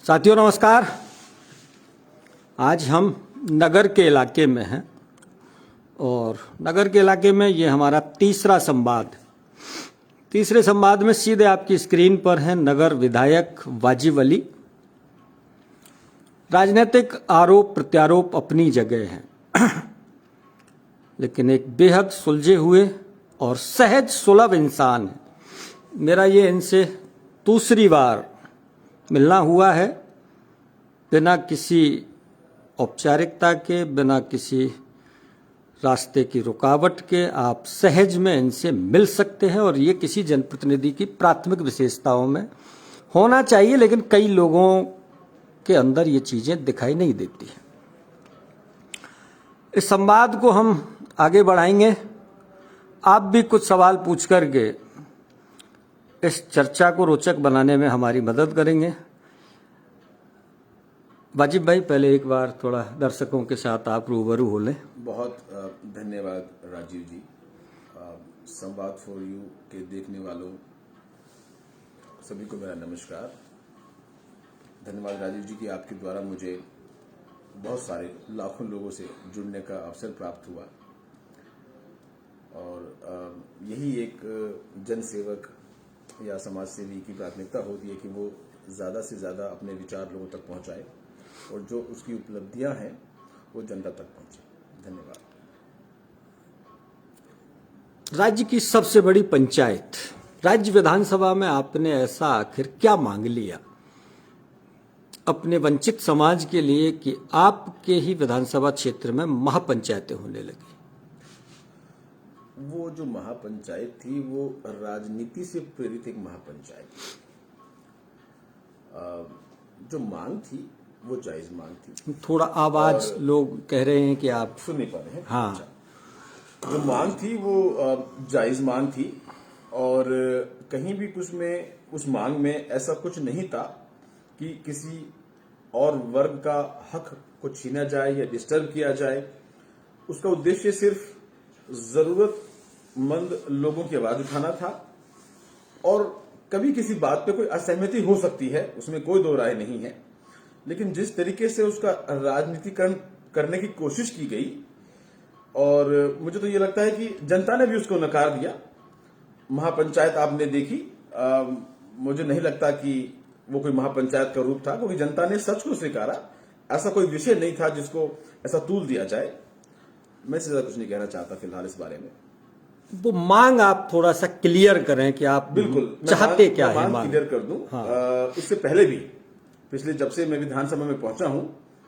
साथियों नमस्कार। आज हम नगर के इलाके में हैं और नगर के इलाके में ये हमारा तीसरा संवाद। तीसरे संवाद में सीधे आपकी स्क्रीन पर है नगर विधायक वाजिब अली। राजनीतिक आरोप प्रत्यारोप अपनी जगह हैं, लेकिन एक बेहद सुलझे हुए और सहज सुलभ इंसान है। मेरा ये इनसे दूसरी बार मिलना हुआ है, बिना किसी औपचारिकता के, बिना किसी रास्ते की रुकावट के आप सहज में इनसे मिल सकते हैं और ये किसी जनप्रतिनिधि की प्राथमिक विशेषताओं में होना चाहिए, लेकिन कई लोगों के अंदर ये चीजें दिखाई नहीं देती हैं। इस संवाद को हम आगे बढ़ाएंगे। आप भी कुछ सवाल पूछ करके इस चर्चा को रोचक बनाने में हमारी मदद करेंगे। वाजिब भाई, पहले एक बार थोड़ा दर्शकों के साथ आप रूबरू हो लें। बहुत धन्यवाद राजीव जी। संवाद फॉर यू के देखने वालों सभी को मेरा नमस्कार। धन्यवाद राजीव जी कि आपके द्वारा मुझे बहुत सारे लाखों लोगों से जुड़ने का अवसर प्राप्त हुआ और यही एक जनसेवक या समाज सेवी की प्राथमिकता होती है कि वो ज़्यादा से ज़्यादा अपने विचार लोगों तक पहुंचाए और जो उसकी उपलब्धियां हैं वो जनता तक पहुंचे। धन्यवाद। राज्य की सबसे बड़ी पंचायत, राज्य विधानसभा में आपने ऐसा आखिर क्या मांग लिया अपने वंचित समाज के लिए कि आपके ही विधानसभा क्षेत्र में महापंचायतें होने लगी? वो जो महापंचायत थी वो राजनीति से प्रेरित एक महापंचायत। जो मांग थी वो जायज मांग थी। थोड़ा आवाज, लोग कह रहे हैं कि आप सुन नहीं पा रहे हैं। हाँ। अच्छा। जो मांग थी वो जायज मांग थी और कहीं भी कुछ में उस मांग में ऐसा कुछ नहीं था कि किसी और वर्ग का हक को छीना जाए या डिस्टर्ब किया जाए। उसका उद्देश्य सिर्फ जरूरतमंद लोगों की आवाज उठाना था और कभी किसी बात पे कोई असहमति हो सकती है, उसमें कोई दो राय नहीं है, लेकिन जिस तरीके से उसका राजनीतिकरण करने की कोशिश की गई और मुझे तो ये लगता है कि जनता ने भी उसको नकार दिया। महापंचायत आपने देखी, मुझे नहीं लगता कि वो कोई महापंचायत का रूप था, क्योंकि जनता ने सच को स्वीकारा। ऐसा कोई विषय नहीं था जिसको ऐसा तूल दिया जाए। मैं इससे ज्यादा कुछ नहीं कहना चाहता फिलहाल इस बारे में। वो मांग आप थोड़ा सा क्लियर करें कि आप बिल्कुल चाहते क्या है। मांग क्लियर कर दूं। हाँ। इससे पहले भी पिछले जब से मैं विधानसभा में पहुंचा हूं,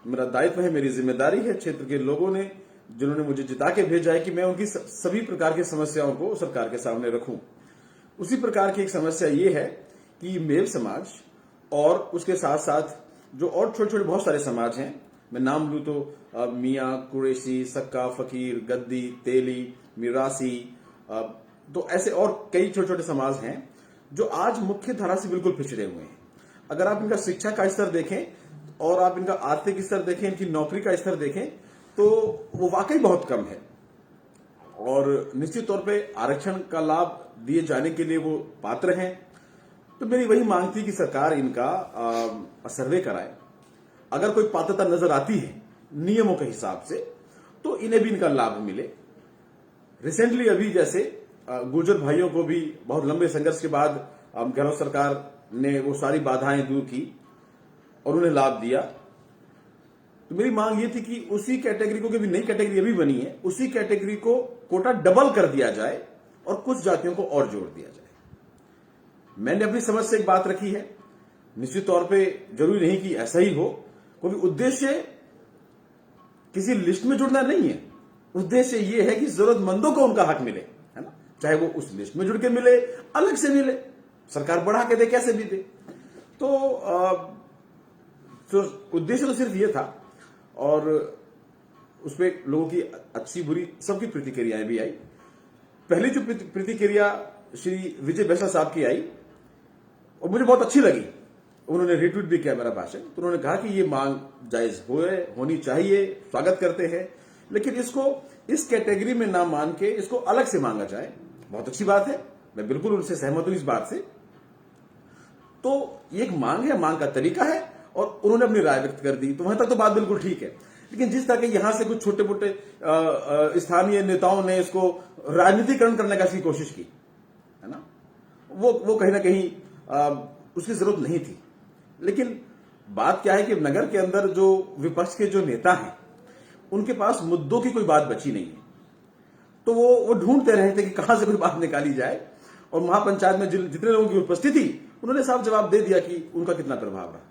मेरा दायित्व है, मेरी जिम्मेदारी है, क्षेत्र के लोगों ने जिन्होंने मुझे जिता के भेजा है कि मैं उनकी सभी प्रकार की समस्याओं को सरकार के सामने रखूं। उसी प्रकार की एक समस्या ये है कि मेव समाज और उसके साथ साथ जो और छोटे छोटे बहुत सारे समाज हैं, मैं नाम लूं तो मियां, कुरैशी, सक्का, फकीर, गद्दी, तेली, मिरासी, तो ऐसे और कई छोटे छोटे समाज हैं जो आज मुख्य धारा से बिल्कुल पिछड़े हुए हैं। अगर आप इनका शिक्षा का स्तर देखें और आप इनका आर्थिक स्तर देखें, इनकी नौकरी का स्तर देखें, तो वो वाकई बहुत कम है और निश्चित तौर पे आरक्षण का लाभ दिए जाने के लिए वो पात्र हैं। तो मेरी वही मांग थी कि सरकार इनका सर्वे कराए। अगर कोई पात्रता नजर आती है नियमों के हिसाब से तो इन्हें भी इनका लाभ मिले। रिसेंटली अभी जैसे गुर्जर भाइयों को भी बहुत लंबे संघर्ष के बाद गहलोत सरकार ने वो सारी बाधाएं दूर की और उन्हें लाभ दिया। तो मेरी मांग ये थी कि उसी कैटेगरी को, भी नई कैटेगरी अभी बनी है, उसी कैटेगरी को कोटा डबल कर दिया जाए और कुछ जातियों को और जोड़ दिया जाए। मैंने अपनी समझ से एक बात रखी है, निश्चित तौर पे जरूरी नहीं कि ऐसा ही हो, क्योंकि उद्देश्य किसी लिस्ट में जुड़ना नहीं है। उद्देश्य यह है कि जरूरतमंदों को उनका हक मिले, है ना, चाहे वो उस लिस्ट में जुड़ के मिले, अलग से मिले, सरकार बढ़ा के दे, कैसे भी दे। तो उद्देश्य तो सिर्फ ये था और उसपे लोगों की अच्छी बुरी सबकी प्रतिक्रियाएं भी आई। पहली जो प्रतिक्रिया श्री विजय बैसला साहब की आई और मुझे बहुत अच्छी लगी, उन्होंने रिट्वीट भी किया मेरा भाषण। तो उन्होंने कहा कि ये मांग जायज होनी चाहिए, स्वागत करते हैं, लेकिन इसको इस कैटेगरी में ना मान के इसको अलग से मांगा जाए। बहुत अच्छी बात है, मैं बिल्कुल उनसे सहमत हूं इस बात से। तो ये एक मांग है, मांग का तरीका है और उन्होंने अपनी राय व्यक्त कर दी, तो वहां तक तो बात बिल्कुल ठीक है। लेकिन जिस तरह के यहां से कुछ छोटे मोटे स्थानीय नेताओं ने इसको राजनीतिकरण करने की कोशिश की है ना, वो कहीं ना कहीं उसकी जरूरत नहीं थी। लेकिन बात क्या है कि नगर के अंदर जो विपक्ष के जो नेता हैं उनके पास मुद्दों की कोई बात बची नहीं है, तो वो ढूंढते रहे थे कि कहां से कोई बात निकाली जाए। और महापंचायत में जितने लोगों की उपस्थिति, उन्होंने साफ जवाब दे दिया कि उनका कितना प्रभाव रहा।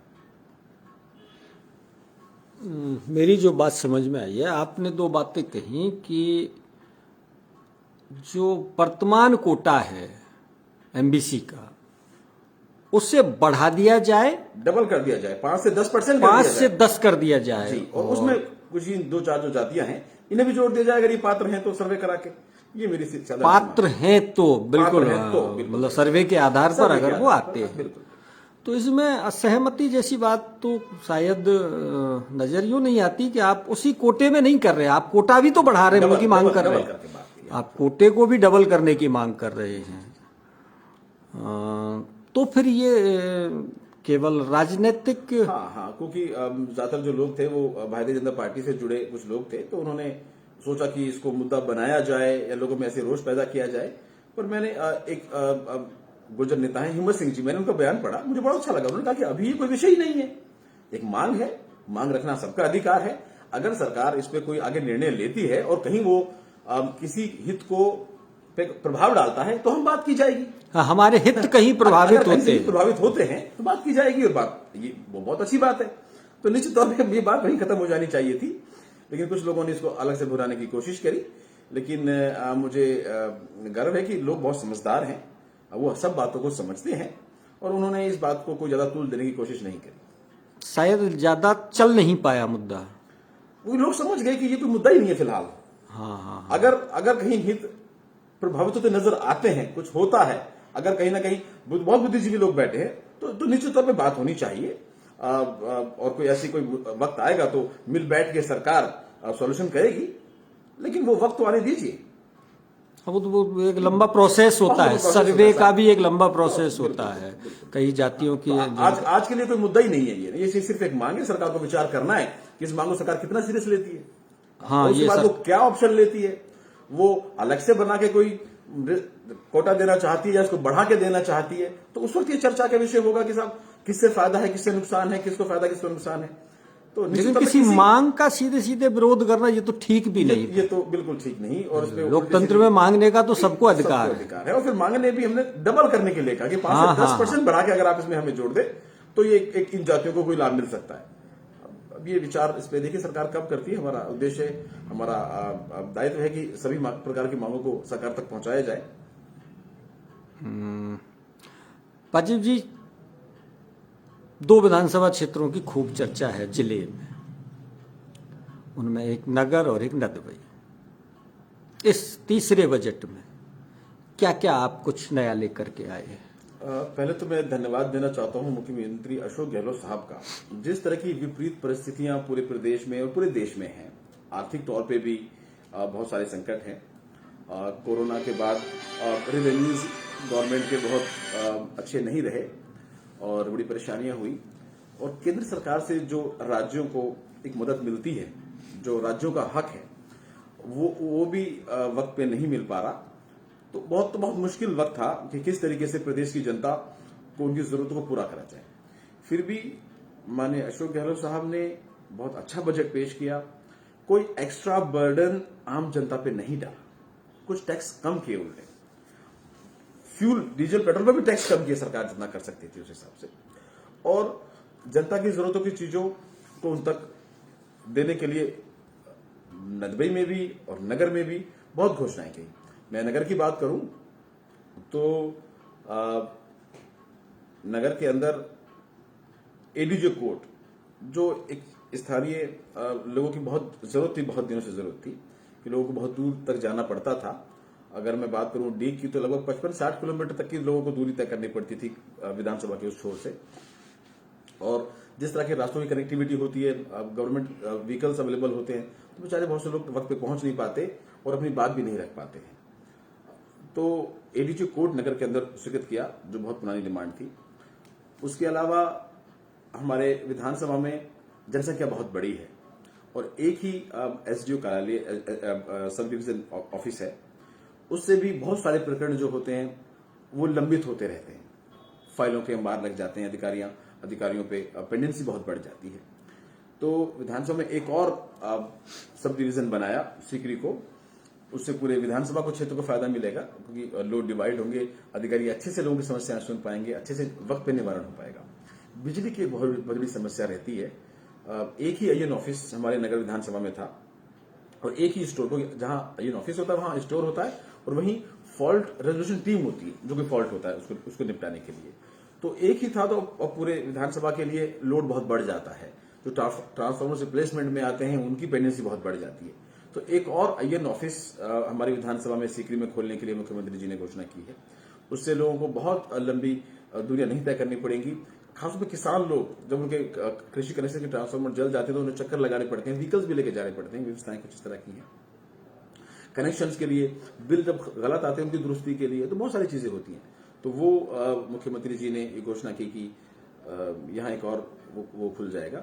मेरी जो बात समझ में आई है, आपने दो बातें कही कि जो वर्तमान कोटा है एमबीसी का, उससे बढ़ा दिया जाए, डबल कर दिया जाए, 5 से 10% 5 से 10 कर दिया जाए जी। और उसमें कुछ ही 2-4 जो जातियां हैं इन्हें भी जोड़ दिया जाए, अगर ये पात्र हैं तो सर्वे करा के। ये मेरी पात्र हैं तो बिल्कुल, बिल्कुल मतलब सर्वे के आधार पर अगर वो आते हैं, बिल्कुल। तो इसमें असहमति जैसी बात तो शायद नजर यूं नहीं आती कि आप उसी कोटे में नहीं कर रहे, आप कोटा भी तो बढ़ा रहे हैं, उनकी मांग कर रहे हैं, आप कोटे को भी डबल करने की मांग कर रहे हैं। तो फिर ये केवल राजनीतिक, हाँ, क्योंकि ज्यादातर जो लोग थे वो भारतीय जनता पार्टी से जुड़े कुछ लोग थे, तो उन्होंने सोचा कि इसको मुद्दा बनाया जाए या लोगों में ऐसे रोष पैदा किया जाए। पर मैंने एक गुर्जर नेता है हिम्मत सिंह जी, मैंने उनका बयान पढ़ा, मुझे बड़ा अच्छा लगा। उन्होंने कहा कि अभी ये कोई विषय ही नहीं है, एक मांग है, मांग रखना सबका अधिकार है। अगर सरकार इस पे कोई आगे निर्णय लेती है और कहीं वो किसी हित को पे प्रभाव डालता है तो हम बात की जाएगी। हाँ, हमारे हित कहीं प्रभावित होते हैं तो बात की जाएगी, और बात ये वो बहुत अच्छी बात है। तो निश्चित तौर पर ये बात वहीं खत्म हो जानी चाहिए थी, लेकिन कुछ लोगों ने इसको अलग से भुनाने की कोशिश करी। लेकिन मुझे गर्व है कि लोग बहुत समझदार हैं, वो सब बातों को समझते हैं, और उन्होंने इस बात को कोई ज्यादा तूल देने की कोशिश नहीं करी। शायद ज्यादा चल नहीं पाया मुद्दा, वो लोग समझ गए कि ये कोई मुद्दा ही नहीं है फिलहाल। हाँ। अगर कहीं हित प्रभावित होते नजर आते हैं, कुछ होता है, अगर कहीं ना कहीं बहुत बुद्धिजीवी लोग बैठे हैं, तो निश्चित तौर पे बात होनी चाहिए। और कोई ऐसी कोई वक्त आएगा तो मिल बैठ के सरकार सॉल्यूशन करेगी, लेकिन वो वक्त तो आने दीजिए। अब वो एक लंबा प्रोसेस होता है, सर्वे का भी एक लंबा प्रोसेस होता है, कई जातियों की। आज के लिए कोई मुद्दा ही नहीं है ये सिर्फ एक मांग है। सरकार को विचार करना है कि इस मांग को सरकार कितना सीरियस लेती है, हाँ, उसके बाद वो क्या ऑप्शन लेती है। वो अलग से बना के कोई कोटा देना चाहती है या इसको बढ़ा के देना चाहती है, तो उस वक्त ये चर्चा का विषय होगा कि साहब किससे फायदा है, किससे नुकसान है, किसको फायदा किसको नुकसान है। तो लेकिन किसी मांग का सीधे सीधे विरोध करना ये तो ठीक भी नहीं, ये तो बिल्कुल ठीक नहीं। और इसमें लोकतंत्र में मांगने का तो सबको अधिकार है। और फिर मांगने भी हमने डबल करने के लिए कहा कि 5 से 10% बढ़ा के अगर आप इसमें हमें जोड़ दे तो ये एक इन जातियों को कोई लाभ मिल सकता है। अब ये विचार इस पे देखिए सरकार कब करती है। हमारा उद्देश्य, हमारा दायित्व है कि सभी प्रकार की मांगों को सरकार तक पहुंचाया जाए। पाजिब जी, 2 विधानसभा क्षेत्रों की खूब चर्चा है जिले में, उनमें एक नगर और एक नदबई। इस तीसरे बजट में क्या क्या आप कुछ नया लेकर के आए हैं? पहले तो मैं धन्यवाद देना चाहता हूं मुख्यमंत्री अशोक गहलोत साहब का। जिस तरह की विपरीत परिस्थितियां पूरे प्रदेश में और पूरे देश में हैं, आर्थिक तौर पे भी बहुत सारे संकट हैं। कोरोना के बाद रेवेन्यूज गवर्नमेंट के बहुत अच्छे नहीं रहे और बड़ी परेशानियां हुई, और केंद्र सरकार से जो राज्यों को एक मदद मिलती है, जो राज्यों का हक है, वो भी वक्त पे नहीं मिल पा रहा। तो बहुत मुश्किल वक्त था कि किस तरीके से प्रदेश की जनता को उनकी जरूरतों को पूरा करा जाए। फिर भी माननीय अशोक गहलोत साहब ने बहुत अच्छा बजट पेश किया। कोई एक्स्ट्रा बर्डन आम जनता पे नहीं डाला, कुछ टैक्स कम किए उल्टे। फ्यूल, डीजल, पेट्रोल पर भी टैक्स कम किए सरकार जितना कर सकती थी उस हिसाब से, और जनता की जरूरतों की चीजों को उन तक देने के लिए नदबई में भी और नगर में भी बहुत घोषणाएं की। मैं नगर की बात करूं तो नगर के अंदर एडीजे कोर्ट, जो एक स्थानीय लोगों की बहुत जरूरत थी, बहुत दिनों से जरूरत थी कि लोगों को बहुत दूर तक जाना पड़ता था। अगर मैं बात करूं डी की तो लगभग 55-60 किलोमीटर तक की लोगों को दूरी तय करनी पड़ती थी विधानसभा के उस छोर से। और जिस तरह के रास्तों की कनेक्टिविटी होती है, गवर्नमेंट व्हीकल्स अवेलेबल होते हैं, तो बेचारे बहुत से लोग वक्त पे पहुंच नहीं पाते और अपनी बात भी नहीं रख पाते हैं। तो एडीजे कोर्ट नगर के अंदर स्वीकृत किया, जो बहुत पुरानी डिमांड थी। उसके अलावा हमारे विधानसभा में जनसंख्या बहुत बड़ी है और एक ही एसडीओ कार्यालय सब डिवीजन ऑफिस है, उससे भी बहुत सारे प्रकरण जो होते हैं वो लंबित होते रहते हैं, फाइलों के अंबार लग जाते हैं, अधिकारियों पे पेंडेंसी बहुत बढ़ जाती है। तो विधानसभा में एक और सब डिवीजन बनाया सीकरी को, उससे पूरे विधानसभा को क्षेत्र को फायदा मिलेगा क्योंकि लोड डिवाइड होंगे, अधिकारी अच्छे से लोगों की समस्याएं सुन पाएंगे, अच्छे से वक्त पे निवारण हो पाएगा। बिजली की एक बहुत बड़ी समस्या रहती है। एक ही आईएन ऑफिस हमारे नगर विधानसभा में था और एक ही स्टोर, जहां आईएन ऑफिस होता है वहां स्टोर होता है और वहीं फॉल्ट रेजोल्यूशन टीम होती है, जो कि फॉल्ट होता है उसको निपटाने के लिए। तो एक ही था, तो अब पूरे विधानसभा के लिए लोड बहुत बढ़ जाता है। जो ट्रांसफार्मर रिप्लेसमेंट में आते हैं उनकी पेंडेंसी बहुत बढ़ जाती है। तो एक और आईएन ऑफिस हमारी विधानसभा में सीकरी में खोलने के लिए मुख्यमंत्री जी ने घोषणा की है। उससे लोगों को बहुत लंबी दूरियां नहीं तय करनी पड़ेंगी। खासतौर पर किसान लोग जब उनके कृषि कनेक्शन के ट्रांसफार्मर जल जाते हैं तो उन्हें चक्कर लगाने पड़ते हैं, व्हीकल्स भी लेके जाने पड़ते हैं। व्यवस्थाएं कुछ इस तरह की हैं। कनेक्शंस के लिए बिल जब गलत आते हैं उनकी दुरुस्ती के लिए, तो बहुत सारी चीजें होती हैं। तो वो मुख्यमंत्री जी ने ये घोषणा की कि यहाँ एक और वो खुल जाएगा।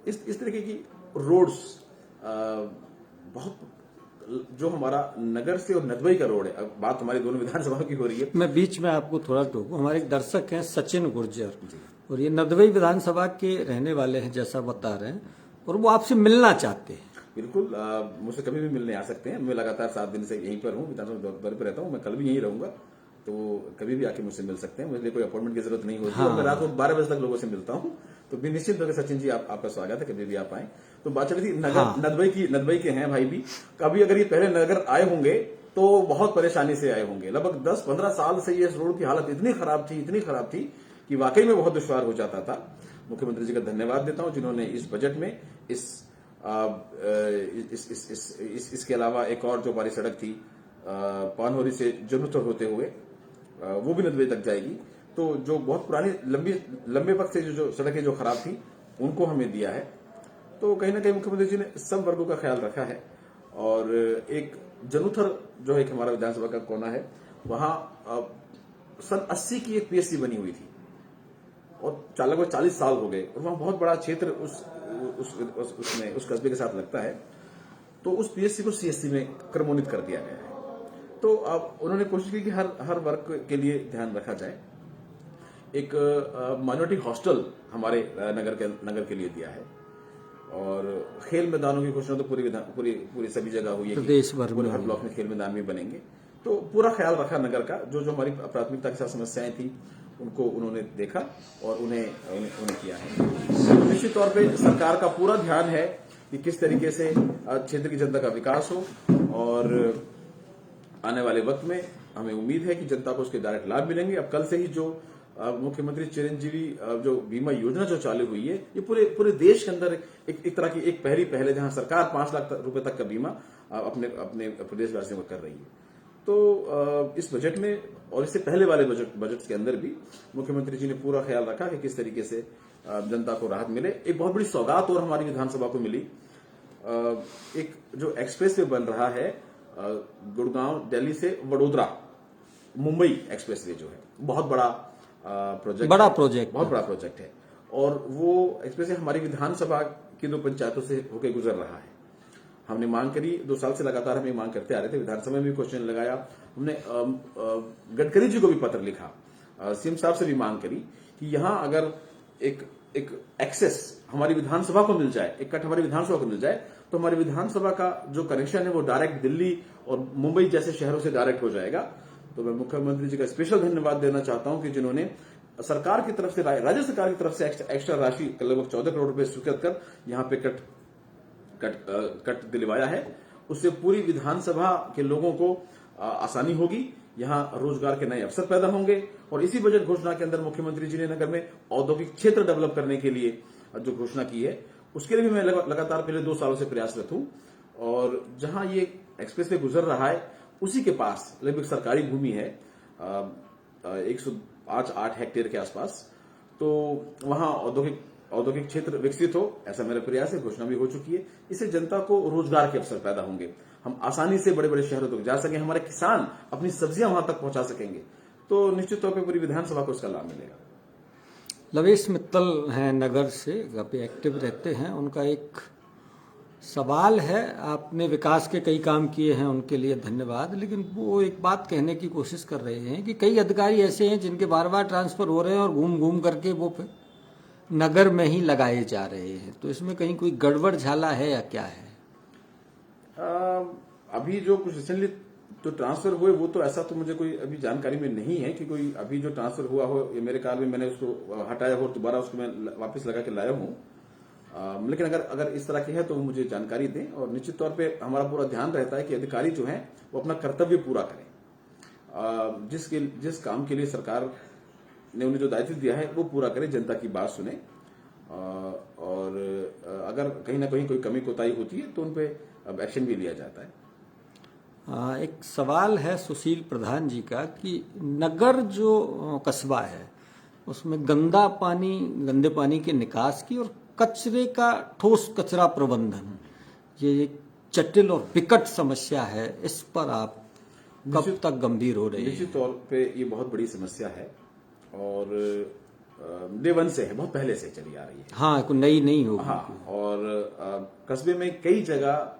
इस तरीके की रोड्स बहुत, जो हमारा नगर से और नदबई का रोड है, अब बात हमारी दोनों विधानसभा की हो रही है। मैं बीच में आपको थोड़ा टोकूं, हमारे एक दर्शक हैं सचिन गुर्जर, और ये नदबई विधानसभा के रहने वाले हैं जैसा बता रहे हैं, और वो आपसे मिलना चाहते हैं। बिल्कुल, मुझसे कभी भी मिलने आ सकते हैं। मैं लगातार 7 दिन से यहीं पर हूँ, विधानसभा दौरे पर रहता हूँ। मैं कल भी यहीं रहूंगा, तो कभी भी आके मुझसे मिल सकते हैं। मुझे कोई अपॉइंटमेंट की जरूरत नहीं होती। हाँ। मैं रात को 12 बजे तक लोगों से मिलता हूँ, तो भी निश्चित तौर पर सचिन जी आपका स्वागत है, कभी भी आप आए। तो बात चली थी नगर, हाँ। नदबई के हैं भाई भी। कभी अगर ये पहले नगर आए होंगे तो बहुत परेशानी से आए होंगे। लगभग 10-15 साल से ये रोड की हालत इतनी खराब थी कि वाकई में बहुत दुश्वार हो जाता था। मुख्यमंत्री जी का धन्यवाद देता हूँ जिन्होंने इस बजट में इसके अलावा एक और जो हमारी सड़क थी पानहोरी से जन्नतपुर होते हुए, वो भी नदबई तक जाएगी। तो जो बहुत पुरानी लंबे वक्त से जो सड़कें जो खराब थी उनको हमें दिया है। तो कहीं ना कहीं मुख्यमंत्री जी ने सब वर्गों का ख्याल रखा है। और एक जन्नतपुर जो एक हमारा विधानसभा का कोना है, वहां सन 80 की एक पीएससी बनी हुई थी और लगभग 40 साल हो गए, और वहां बहुत बड़ा क्षेत्र उस कस्बे के साथ लगता है। तो उस पीएससी को सीएससी में क्रमोन्नत कर दिया गया है। तो अब उन्होंने कोशिश की कि हर वर्ग के लिए ध्यान रखा जाए। एक माइनॉरिटी हॉस्टल हमारे नगर के लिए दिया है, और खेल मैदानों की घोषणा तो पूरी सभी जगह हुई है, प्रदेश भर में हर ब्लॉक में खेल मैदान भी बनेंगे। तो पूरा ख्याल रखा नगर का। जो हमारी प्राथमिकता के साथ समस्याएं थी उनको उन्होंने देखा और उन्हें किया है। निश्चित तौर पे सरकार का पूरा ध्यान है कि किस तरीके से क्षेत्र की जनता का विकास हो, और आने वाले वक्त में हमें उम्मीद है कि जनता को उसके डायरेक्ट लाभ मिलेंगे। अब कल से ही जो मुख्यमंत्री चिरंजीवी जो बीमा योजना जो चालू हुई है, ये पूरे देश के अंदर एक तरह की एक पहल, जहां सरकार 5 लाख रुपए तक का बीमा अपने प्रदेशवासियों को कर रही है। तो इस बजट में और इससे पहले वाले बजट के अंदर भी मुख्यमंत्री जी ने पूरा ख्याल रखा कि किस तरीके से जनता को राहत मिले। एक बहुत बड़ी सौगात और हमारी विधानसभा को मिली, एक जो एक्सप्रेस वे बन रहा है गुड़गांव दिल्ली से वडोदरा मुंबई एक्सप्रेस वे, जो है बहुत बड़ा प्रोजेक्ट है। और वो एक्सप्रेस वे हमारी विधानसभा की 2 पंचायतों से होकर गुजर रहा है। हमने मांग करी, 2 साल से लगातार हम मांग करते आ रहे थे। विधानसभा में भी क्वेश्चन लगाया हमने, गडकरी जी को भी पत्र लिखा, सीएम साहब से भी मांग करी कि यहां अगर एक एक्सेस हमारी विधानसभा को मिल जाए, एक कट हमारी विधानसभा को मिल जाए, तो हमारी विधानसभा का जो कनेक्शन है वो डायरेक्ट दिल्ली और मुंबई जैसे शहरों से डायरेक्ट हो जाएगा। तो मैं मुख्यमंत्री जी का स्पेशल धन्यवाद देना चाहता हूं कि जिन्होंने सरकार की तरफ से, राज्य सरकार की तरफ से एक्स्ट्रा राशि लगभग 14 करोड़ रुपए स्वीकृत कर यहां पे कट दिलवाया है। उससे पूरी विधानसभा के लोगों को आसानी होगी, यहां रोजगार के नए अवसर पैदा होंगे। और इसी बजट घोषणा के अंदर मुख्यमंत्री जी ने नगर में औद्योगिक क्षेत्र डेवलप करने के लिए जो घोषणा की है, उसके लिए भी मैं लगातार पिछले 2 सालों से प्रयासरत हूं। और जहां ये एक्सप्रेस वे गुजर रहा है उसी के पास लगभग सरकारी भूमि है 108 हेक्टेयर के आसपास। तो वहां औद्योगिक क्षेत्र विकसित हो, ऐसा मेरा प्रयास है। घोषणा भी हो चुकी है। इससे जनता को रोजगार के अवसर पैदा होंगे, हम आसानी से बड़े बड़े शहरों तक जा सकेंगे, हमारे किसान अपनी सब्जियां वहां तक पहुंचा सकेंगे। तो निश्चित तौर पर पूरी विधानसभा को इसका लाभ मिलेगा। लवेश मित्तल हैं नगर से, काफ़ी एक्टिव रहते हैं। उनका एक सवाल है, आपने विकास के कई काम किए हैं, उनके लिए धन्यवाद, लेकिन वो एक बात कहने की कोशिश कर रहे हैं कि कई अधिकारी ऐसे हैं जिनके बार बार ट्रांसफ़र हो रहे हैं और घूम घूम करके वो फिर नगर में ही लगाए जा रहे हैं। तो इसमें कहीं कोई गड़बड़ झाला है या क्या है? अभी जो कुछ रिसेंटली जो ट्रांसफर हुए वो तो ऐसा तो मुझे कोई अभी जानकारी में नहीं है कि कोई अभी जो ट्रांसफर हुआ हो, ये मेरे कार में मैंने उसको हटाया हो, दोबारा उसको मैं वापस लगा के लाया हूँ। लेकिन अगर इस तरह की है तो मुझे जानकारी दें, और निश्चित तौर पे हमारा पूरा ध्यान रहता है कि अधिकारी जो हैं वो अपना कर्तव्य पूरा करें। जिस काम के लिए सरकार ने उन्हें जो दायित्व दिया है वो पूरा करें, जनता की बात सुने, और अगर कहीं ना कहीं कोई कमी कोताही होती है तो उन पर एक्शन भी लिया जाता है। एक सवाल है सुशील प्रधान जी का कि नगर जो कस्बा है उसमें गंदे पानी के निकास की और कचरे का ठोस कचरा प्रबंधन, ये एक जटिल और विकट समस्या है। इस पर आप कब तक गंभीर हो रहे हैं? निश्चित तौर पे ये बहुत बड़ी समस्या है और डे वन से है, बहुत पहले से चली आ रही है। हाँ, कोई नई नहीं होगी। हाँ, और कस्बे में कई जगह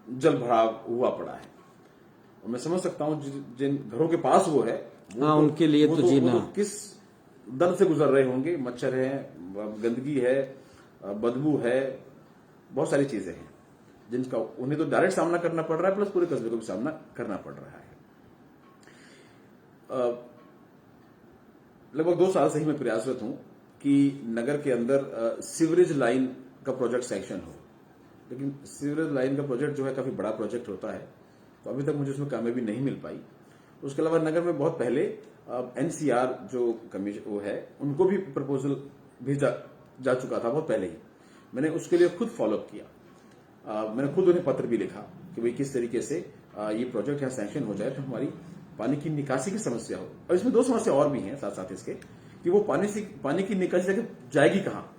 जल भराव हुआ पड़ा है। और मैं समझ सकता हूँ जिन घरों के पास वो है, हाँ, उनके लिए तो जीना, वो तो किस दर्द से गुजर रहे होंगे। मच्छर है, गंदगी है, बदबू है, बहुत सारी चीजें हैं जिनका उन्हें तो डायरेक्ट सामना करना पड़ रहा है, प्लस पूरे कस्बे को भी सामना करना पड़ रहा है। लगभग 2 साल से ही मैं प्रयासरत हूं कि नगर के अंदर सीवरेज लाइन का प्रोजेक्ट सैंक्शन हो, लेकिन सीवरेज लाइन का प्रोजेक्ट जो है काफी बड़ा प्रोजेक्ट होता है, तो अभी तक मुझे उसमें कामयाबी नहीं मिल पाई। उसके अलावा नगर में बहुत पहले एनसीआर जो कमीशन वो है उनको भी प्रपोजल भेजा जा चुका था, बहुत पहले ही। मैंने उसके लिए खुद फॉलोअप किया। मैंने खुद उन्हें पत्र भी लिखा कि भाई किस तरीके से ये प्रोजेक्ट यहाँ सैंक्शन हो जाए तो हमारी पानी की निकासी की समस्या हो। और इसमें 2 समस्या और भी हैं साथ साथ इसके, कि वो पानी की निकासी जाएगी कहाँ।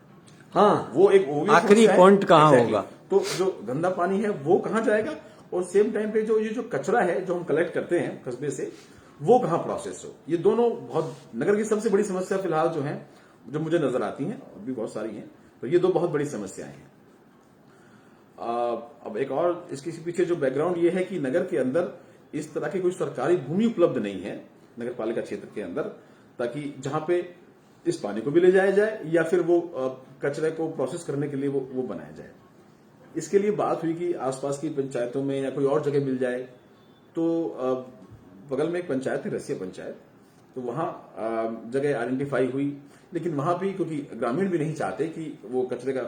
हाँ, वो एक आखिरी पॉइंट कहाँ होगा, तो जो गंदा पानी है वो कहाँ जाएगा, और सेम टाइम पे जो कचरा है जो हम कलेक्ट करते हैं कस्बे से, वो कहाँ प्रोसेस हो। ये दोनों बहुत नगर की सबसे बड़ी समस्या फिलहाल जो है, जो मुझे नजर आती हैं, और भी बहुत सारी हैं, तो ये 2 बहुत बड़ी समस्याएं हैं। अब एक और इसके पीछे जो बैकग्राउंड ये है कि नगर के अंदर इस तरह की कोई सरकारी भूमि उपलब्ध नहीं है नगर पालिका क्षेत्र के अंदर, ताकि जहां पे इस पानी को भी ले जाया जाए या फिर वो कचरे को प्रोसेस करने के लिए वो बनाया जाए। इसके लिए बात हुई कि आसपास की पंचायतों में या कोई और जगह मिल जाए, तो बगल में एक पंचायत है, रसिया पंचायत, तो वहां जगह आइडेंटिफाई हुई, लेकिन वहां भी क्योंकि ग्रामीण भी नहीं चाहते कि वो कचरे का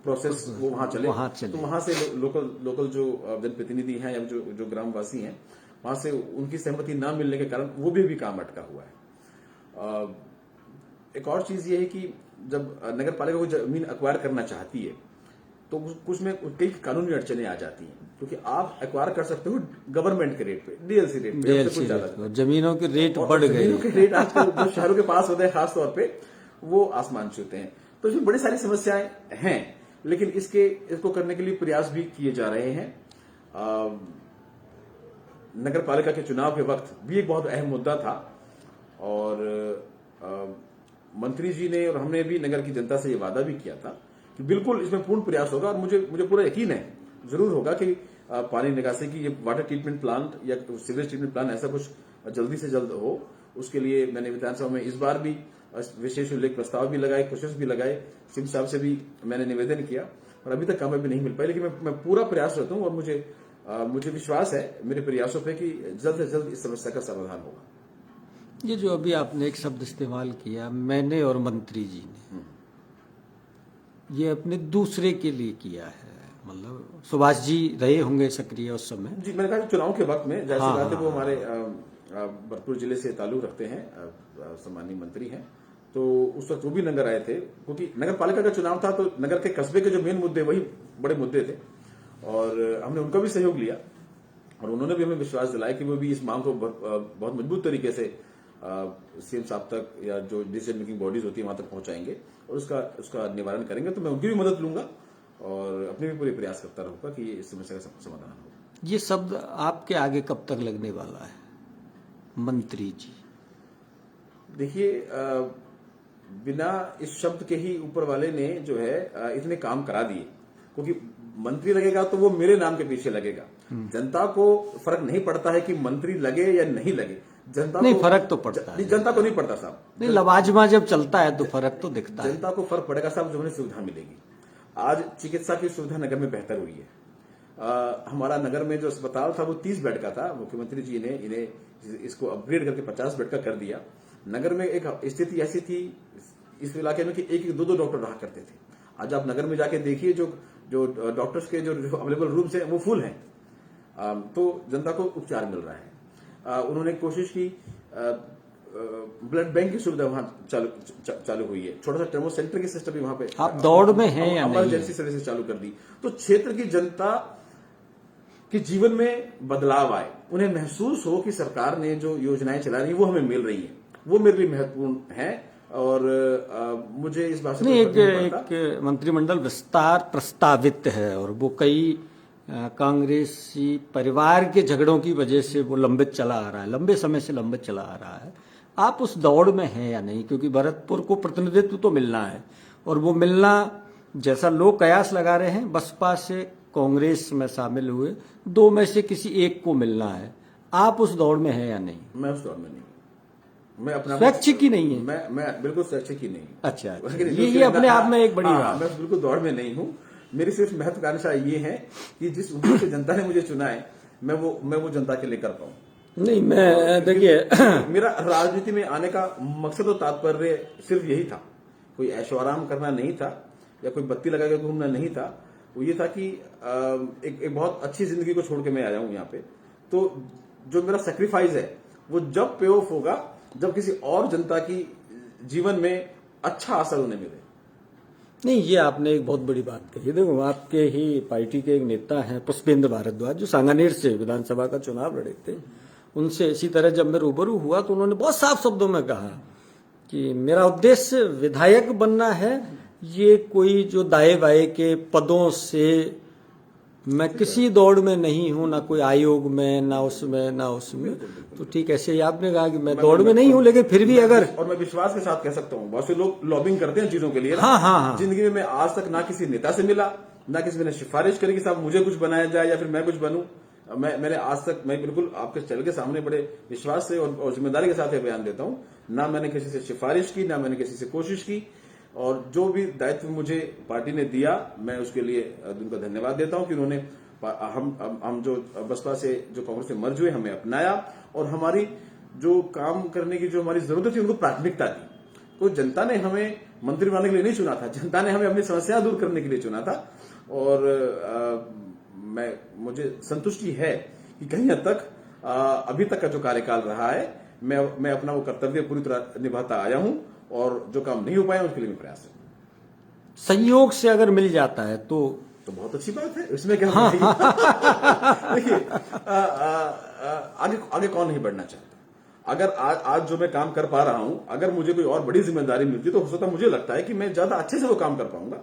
प्रोसेस वो वहां चले, तो वहां से लोकल जो जनप्रतिनिधि हैं या जो ग्रामवासी हैं, वहां से उनकी सहमति ना मिलने के कारण वो भी काम अटका हुआ है। एक और चीज ये है कि जब नगर पालिका को जमीन एक्वायर करना चाहती है तो कुछ में कई कानूनी अड़चने आ जाती हैं, क्योंकि आप एक्वायर कर सकते हो गवर्नमेंट के रेट पे, डीएलसी रेट पे, कुछ ज्यादा जमीनों के रेट बढ़ गए। जमीनों के रेट आजकल जो शहरों के पास होते हैं खास तौर पे, वो आसमान छूते हैं। तो इसमें बड़ी सारी समस्याएं हैं, लेकिन इसको करने के लिए प्रयास भी किए जा रहे हैं। नगर पालिका के चुनाव के वक्त भी एक बहुत अहम मुद्दा था, और मंत्री जी ने और हमने भी नगर की जनता से ये वादा भी किया था कि बिल्कुल इसमें पूर्ण प्रयास होगा, और मुझे पूरा यकीन है जरूर होगा कि पानी निकासी की ये वाटर ट्रीटमेंट प्लांट या सीवरेज ट्रीटमेंट प्लांट ऐसा कुछ जल्दी से जल्द हो। उसके लिए मैंने विधानसभा में इस बार भी विशेष उल्लेख प्रस्ताव भी लगाए, कोशिश भी लगाए, सिंह साहब से भी मैंने निवेदन किया, और अभी तक कामयाबी नहीं मिल पाई, लेकिन मैं पूरा प्रयास करता हूँ, और मुझे विश्वास है मेरे प्रयासों पे कि जल्द से जल्द इस समस्या का समाधान होगा। ये जो अभी आपने एक शब्द इस्तेमाल किया, मैंने और मंत्री जी ने, ये अपने दूसरे के लिए किया है, मतलब सुभाष जी रहे होंगे सक्रिय उस समय। जी, मैंने कहा चुनाव के वक्त में जैसे बात है, वो हमारे भरतपुर जिले से ताल्लुक रखते हैं, सम्मानीय मंत्री हैं, तो उस वक्त वो भी नगर आए थे, क्योंकि नगर पालिका का चुनाव था, तो नगर के कस्बे के जो मेन मुद्दे वही बड़े मुद्दे थे, और हमने उनका भी सहयोग लिया, और उन्होंने भी हमें विश्वास दिलाया कि वो भी इस मांग को बहुत मजबूत तरीके से सीएम साहब तक या जो डिसीजन मेकिंग बॉडीज होती है वहां तक पहुंचाएंगे, और उसका निवारण करेंगे। तो मैं उनकी भी मदद लूंगा, और अपने भी पूरे प्रयास करता रहूंगा कि इस समस्या का समाधान हो। ये शब्द आपके आगे कब तक लगने वाला है, मंत्री जी? देखिए, बिना इस शब्द के ही ऊपर वाले ने जो है इतने काम करा दिए, क्योंकि मंत्री लगेगा तो वो मेरे नाम के पीछे लगेगा। जनता को फर्क नहीं पड़ता है कि मंत्री लगे या नहीं लगे, जनता नहीं को फर्क तो पड़ता है। जनता को नहीं पड़ता साहब, नहीं लवाजमा जब चलता है तो फर्क तो दिखता है। जनता को फर्क पड़ेगा साहब, जो उन्हें सुविधा मिलेगी। आज चिकित्सा की सुविधा नगर में बेहतर हुई है। हमारा नगर में जो अस्पताल था वो 30 बेड का था, मुख्यमंत्री जी ने इन्हें इसको अपग्रेड करके 50 बेड का कर दिया। नगर में एक स्थिति ऐसी थी इस इलाके में कि एक एक दो डॉक्टर रहा करते थे। आज आप नगर में जाके देखिए, जो डॉक्टर्स के जो अवेलेबल रूम्स हैं वो फुल हैं। तो जनता को उपचार मिल रहा है। उन्होंने कोशिश की, ब्लड बैंक की सुविधा वहां चालू हुई है, छोटा सा टर्मो सेंटर की सिस्टम भी वहां पे आप दौड़ में हैं या नहीं? इमरजेंसी सर्विसेज चालू कर दी, तो क्षेत्र की जनता के जीवन में बदलाव आए, उन्हें महसूस हो कि सरकार ने जो योजनाएं चला रही वो हमें मिल रही है, वो मेरे लिए महत्वपूर्ण है। और मुझे इस बात से नहीं एक मंत्रिमंडल विस्तार प्रस्तावित है और वो कई कांग्रेसी परिवार के झगड़ों की वजह से वो लंबित चला आ रहा है, लंबे समय से लंबित चला आ रहा है। आप उस दौड़ में हैं या नहीं? क्योंकि भरतपुर को प्रतिनिधित्व तो मिलना है और वो मिलना जैसा लोग कयास लगा रहे हैं, बसपा से कांग्रेस में शामिल हुए दो में से किसी एक को मिलना है। आप उस दौड़ में हैं या नहीं? मैं उस दौड़ में नहीं, मैं अपना स्वैच्छिक ही नहीं है। मैं बिल्कुल स्वैच्छिक ही नहीं। अच्छा, ये अपने आप में एक बड़ी बात। मैं बिल्कुल दौड़ में नहीं हूँ। मेरी सिर्फ महत्वाकांक्षा ये है कि जिस उम्मीद से जनता ने मुझे चुना है, मैं वो जनता के लिए कर पाऊं। नहीं मैं देखिए मेरा राजनीति में आने का मकसद और तात्पर्य सिर्फ यही था, कोई ऐशो आराम करना नहीं था या कोई बत्ती लगा के घूमना नहीं था। वो ये था कि एक बहुत अच्छी जिंदगी को छोड़ के मैं आया हूं यहाँ पे। तो जो मेरा सेक्रीफाइस है वो जब पे ऑफ होगा, जब किसी और जनता की जीवन में अच्छा असर उन्हें मिले। नहीं ये आपने एक बहुत बड़ी बात कही। देखो आपके ही पार्टी के एक नेता हैं पुष्पेंद्र भारद्वाज, जो सांगानेर से विधानसभा का चुनाव लड़े थे। उनसे इसी तरह जब मैं रूबरू हुआ तो उन्होंने बहुत साफ शब्दों में कहा कि मेरा उद्देश्य विधायक बनना है, ये कोई जो दाएं बाएं के पदों से मैं किसी दौड़ में नहीं हूं, ना कोई आयोग में, ना उसमें। तो ठीक ऐसे ही आपने कहा कि मैं दौड़ में नहीं हूं, लेकिन फिर भी अगर, और मैं विश्वास के साथ कह सकता हूं, बहुत से लोग लॉबिंग करते हैं चीजों के लिए। हाँ। जिंदगी में मैं आज तक ना किसी नेता से मिला, ना किसी ने सिफारिश करी कि साहब मुझे कुछ बनाया जाए या फिर मैं कुछ बनूं। मैंने आज तक, मैं बिल्कुल आपके चैनल के सामने बड़े विश्वास से और जिम्मेदारी के साथ बयान देता हूं, ना मैंने किसी से सिफारिश की, ना मैंने किसी से कोशिश की। और जो भी दायित्व मुझे पार्टी ने दिया, मैं उसके लिए उनका धन्यवाद देता हूं कि उन्होंने हम जो बसपा से, जो कांग्रेस से मर्ज हुए, हमें अपनाया और हमारी जो काम करने की जो हमारी जरूरत थी उनको प्राथमिकता दी। तो जनता ने हमें मंत्री बनाने के लिए नहीं चुना था, जनता ने हमें अपनी समस्या दूर करने के लिए चुना था। और मुझे संतुष्टि है कि कहीं हद तक अभी तक का जो कार्यकाल रहा है, मैं अपना वो कर्तव्य पूरी तरह निभाता आया हूं और जो काम नहीं हो पाया उसके लिए मैं प्रयास है। संयोग से अगर मिल जाता है तो बहुत अच्छी बात है, इसमें क्या देखिए आगे कौन नहीं बढ़ना चाहता। अगर आज जो मैं काम कर पा रहा हूं, अगर मुझे कोई और बड़ी जिम्मेदारी मिलती तो हो सकता मुझे लगता है कि मैं ज्यादा अच्छे से वो काम कर पाऊंगा।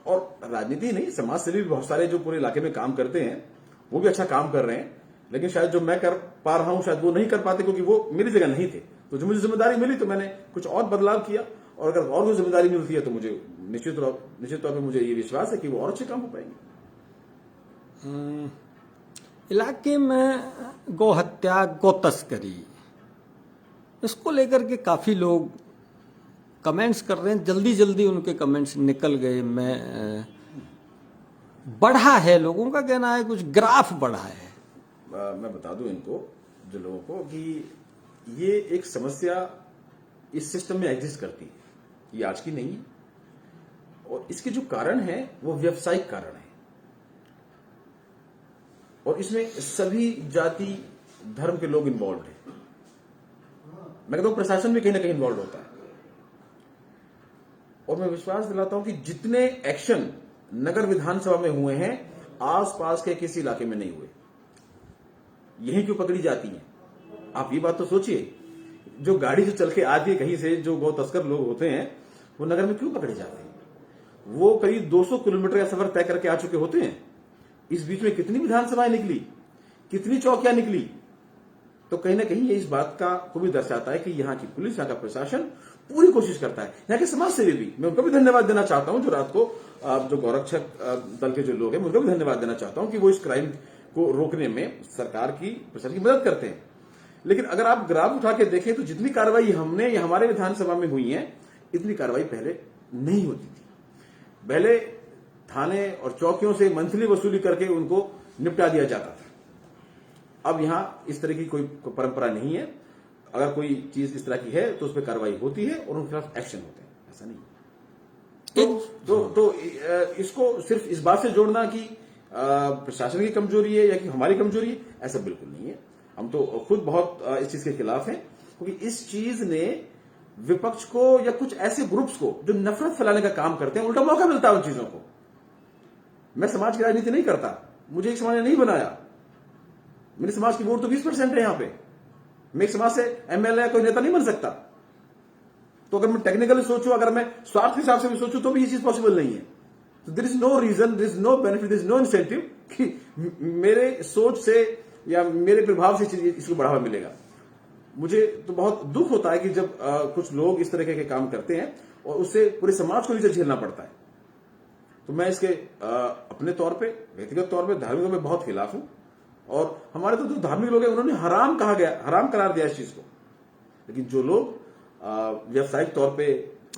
और राजनीति नहीं, समाज सेवी भी बहुत सारे जो पूरे इलाके में काम करते हैं वो भी अच्छा काम कर रहे हैं, लेकिन शायद जो मैं कर पा रहा हूं शायद वो नहीं कर पाते क्योंकि वो मेरी जगह नहीं थे। तो जो मुझे जिम्मेदारी मिली तो मैंने कुछ और बदलाव किया, और अगर और जो जिम्मेदारी मिलती है तो मुझे निश्चित तौर पर मुझे ये विश्वास है कि वो और अच्छे काम हो पाएंगे। इलाके में गौ हत्या, गौ तस्करी, इसको लेकर के काफी लोग कमेंट्स कर रहे हैं। जल्दी जल्दी उनके कमेंट्स निकल गए। बढ़ा है, लोगों का कहना है कुछ ग्राफ बढ़ा है। मैं बता दूं इनको, जो लोगों को, कि ये एक समस्या इस सिस्टम में एग्जिस्ट करती है, ये आज की नहीं है। और इसके जो कारण है वो व्यवसायिक कारण है, और इसमें सभी जाति धर्म के लोग इन्वॉल्व हैं। मैं कहता हूं प्रशासन भी कहीं ना कहीं इन्वॉल्व होता है। और मैं विश्वास दिलाता हूं कि जितने एक्शन नगर विधानसभा में हुए हैं, आसपास के किसी इलाके में नहीं हुए। यही क्यों पकड़ी जाती है? आप ये बात तो सोचिए, जो गाड़ी से चल के आती है कहीं से, जो गौ तस्कर लोग होते हैं, वो नगर में क्यों पकड़े जाते हैं? वो करीब 200 किलोमीटर का सफर तय करके आ चुके होते हैं। इस बीच में कितनी विधानसभाएं निकली, कितनी चौकियां निकली। तो कहीं ना कहीं ये इस बात का को भी दर्शाता है कि यहाँ की पुलिस, यहाँ का प्रशासन पूरी कोशिश करता है। यहाँ के समाज सेवी भी, मैं उनको भी धन्यवाद देना चाहता हूं, जो रात को जो गौरक्षक दल के जो लोग हैं, मैं उनको भी धन्यवाद देना चाहता हूं कि वो इस क्राइम को रोकने में सरकार की, प्रशासन की मदद करते हैं। लेकिन अगर आप ग्राफ उठा के देखें तो जितनी कार्रवाई हमने या हमारे विधानसभा में हुई है, इतनी कार्रवाई पहले नहीं होती थी। पहले थाने और चौकियों से मंथली वसूली करके उनको निपटा दिया जाता था। अब यहां इस तरह की कोई परंपरा नहीं है। अगर कोई चीज इस तरह की है तो उस पर कार्रवाई होती है और उनके खिलाफ एक्शन होते हैं, ऐसा नहीं है। तो इसको सिर्फ इस बात से जोड़ना कि प्रशासन की कमजोरी है या कि हमारी कमजोरी है, ऐसा बिल्कुल नहीं है। हम तो खुद बहुत इस चीज के खिलाफ हैं, क्योंकि इस चीज ने विपक्ष को या कुछ ऐसे ग्रुप्स को जो नफरत फैलाने का काम करते हैं, उल्टा मौका मिलता है उन चीजों को। मैं समाज की राजनीति नहीं करता, मुझे एक समाज ने नहीं बनाया। मेरे समाज की वोट तो 20% है। यहां पे मैं एक समाज से एमएलए कोई नेता नहीं बन सकता। तो अगर मैं टेक्निकली सोचूं, अगर मैं स्वार्थ के हिसाब से भी सोचूं, तो भी ये चीज पॉसिबल नहीं है। तो there is no reason, there is no benefit, there is no incentive कि मेरे सोच से या मेरे प्रभाव से इसको बढ़ावा मिलेगा। मुझे तो बहुत दुख होता है कि जब कुछ लोग इस तरह के काम करते हैं और उससे पूरे समाज को नीचे झेलना पड़ता है। तो मैं इसके अपने तौर पे, व्यक्तिगत तौर पे, धार्मिक तौर पे बहुत खिलाफ हूं। और हमारे तो जो धार्मिक लोग हैं उन्होंने हराम कहा गया, हराम करार दिया इस चीज को। लेकिन जो लोग व्यावसायिक तौर पे,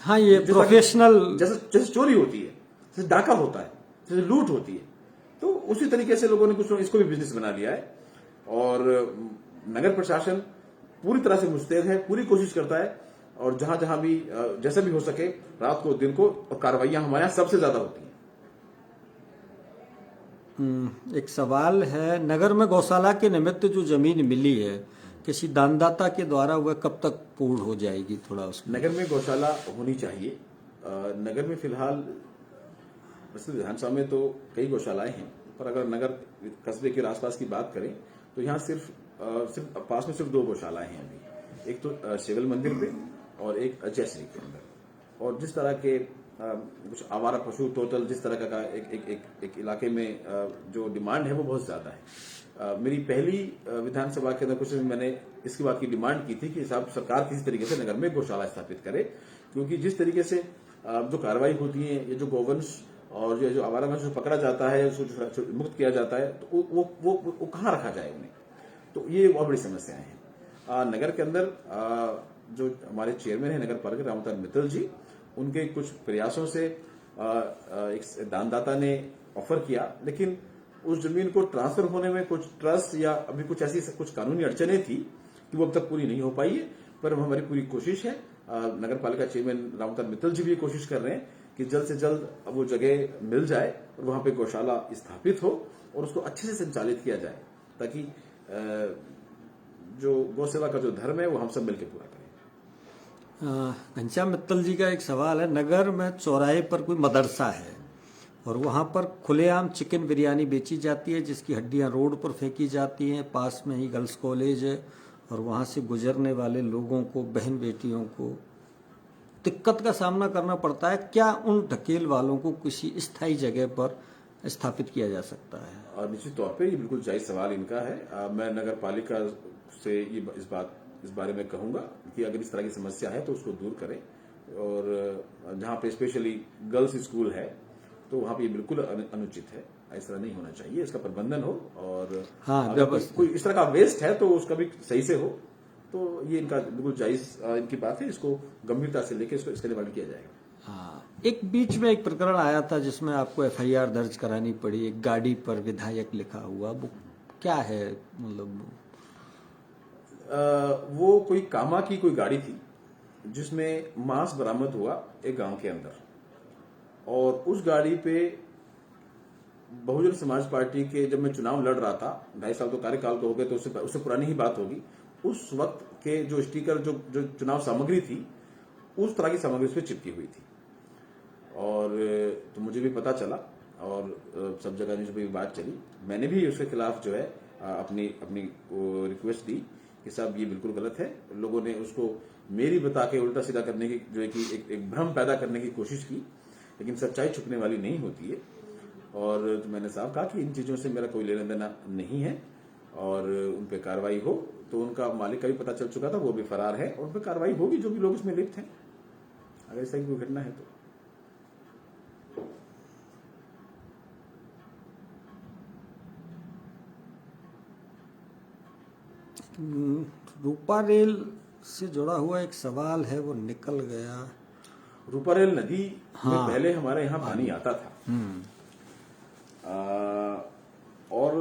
हाँ, ये प्रोफेशनल, जैसे चोरी होती है, जैसे डाका होता है, जैसे लूट होती है, तो उसी तरीके से लोगों ने कुछ इसको भी बिजनेस बना लिया है। और नगर प्रशासन पूरी तरह से मुस्तैद है, पूरी कोशिश करता है, और जहां जहां भी जैसा भी हो सके, रात को दिन को, और कार्रवाइयां हमारे यहां सबसे ज्यादा होती हैं। एक सवाल है, नगर में गौशाला के निमित्त जो जमीन मिली है किसी दानदाता के द्वारा, वह कब तक पूर्ण हो जाएगी? थोड़ा उसमें। नगर में गौशाला होनी चाहिए। नगर में फिलहाल वैसे विधानसभा में तो कई गौशालाएं हैं, पर अगर नगर कस्बे के आसपास की बात करें तो यहाँ सिर्फ पास में सिर्फ 2 गौशालाएं हैं अभी। एक तो शिवल मंदिर पे और एक जयश्री के अंदर। और जिस तरह के कुछ आवारा पशु टोटल जिस तरह का एक इलाके में जो डिमांड है वो बहुत ज्यादा है। मेरी पहली विधानसभा के अंदर कुछ मैंने इसकी बात की डिमांड की थी कि साहब सरकार किसी तरीके से नगर में गौशाला स्थापित करे, क्योंकि जिस तरीके से जो कार्रवाई होती है, ये जो गौवंश और ये जो आवारा वंश जो पकड़ा जाता है, उसको मुक्त किया जाता है, तो वो कहाँ रखा जाए उन्हें? तो ये बहुत बड़ी समस्याएं हैं। नगर के अंदर जो हमारे चेयरमैन है नगर पालिका रामवतार मित्तल जी, उनके कुछ प्रयासों से एक दानदाता ने ऑफर किया, लेकिन उस जमीन को ट्रांसफर होने में कुछ ट्रस्ट या अभी कुछ ऐसी कुछ कानूनी अड़चनें थी कि वो अब तक पूरी नहीं हो पाई है। पर हमारी पूरी कोशिश है, नगर पालिका चेयरमैन रामवतार मित्तल जी भी कोशिश कर रहे हैं कि जल्द से जल्द वो जगह मिल जाए और वहां पे गौशाला स्थापित हो और उसको अच्छे से संचालित किया जाए, ताकि जो गौ सेवा का जो धर्म है वो हम सब मिलकर पूरा करें। घनश्याम मित्तल जी का एक सवाल है, नगर में चौराहे पर कोई मदरसा है और वहाँ पर खुलेआम चिकन बिरयानी बेची जाती है, जिसकी हड्डियाँ रोड पर फेंकी जाती हैं। पास में ही गर्ल्स कॉलेज है और वहाँ से गुजरने वाले लोगों को, बहन बेटियों को दिक्कत का सामना करना पड़ता है। क्या उन ढकेल वालों को किसी स्थायी जगह पर स्थापित किया जा सकता है? और निश्चित तौर पे ये बिल्कुल जायज सवाल इनका है। मैं नगर पालिका से ये इस बारे में कहूंगा कि अगर इस तरह की समस्या है तो उसको दूर करें, और जहां पे स्पेशली गर्ल्स स्कूल है तो वहां पे ये बिल्कुल अनुचित है, इस तरह नहीं होना चाहिए। इसका प्रबंधन हो, और अगर कोई इस तरह का वेस्ट है तो उसका भी सही से हो, तो ये इनका बिल्कुल जायज इनकी बात है। इसको गंभीरता से लेकर इसका निवारण किया जाएगा। हाँ, एक बीच में एक प्रकरण आया था जिसमें आपको FIR दर्ज करानी पड़ी, एक गाड़ी पर विधायक लिखा हुआ, वो क्या है? मतलब वो कोई कामा की कोई गाड़ी थी जिसमें मांस बरामद हुआ एक गांव के अंदर, और उस गाड़ी पे बहुजन समाज पार्टी के, जब मैं चुनाव लड़ रहा था, 2.5 साल तो कार्यकाल तो हो गए, तो उससे पुरानी ही बात होगी, उस वक्त के जो स्टिकर जो चुनाव सामग्री थी, उस तरह की सामग्री उस पर चिपकी हुई थी। और तो मुझे भी पता चला और सब जगह न्यूज पे भी बात चली। मैंने भी उसके खिलाफ जो है अपनी रिक्वेस्ट दी कि साहब ये बिल्कुल गलत है। लोगों ने उसको मेरी बता के उल्टा सीधा करने की, जो है कि एक भ्रम पैदा करने की कोशिश की, लेकिन सच्चाई छुपने वाली नहीं होती है। और तो मैंने साहब कहा कि इन चीजों से मेरा कोई लेना देना नहीं है, और उन पर कार्रवाई हो। तो उनका मालिक का भी पता चल चुका था, वो भी फरार है, और उन पर कार्रवाई होगी जो भी लोग इसमें लिप्त हैं। अगर इस तरह की कोई घटना है तो। रूपा रेल से जुड़ा हुआ एक सवाल है, वो निकल गया। रूपा रेल नदी में हाँ। पहले हमारे यहाँ पानी आता था, और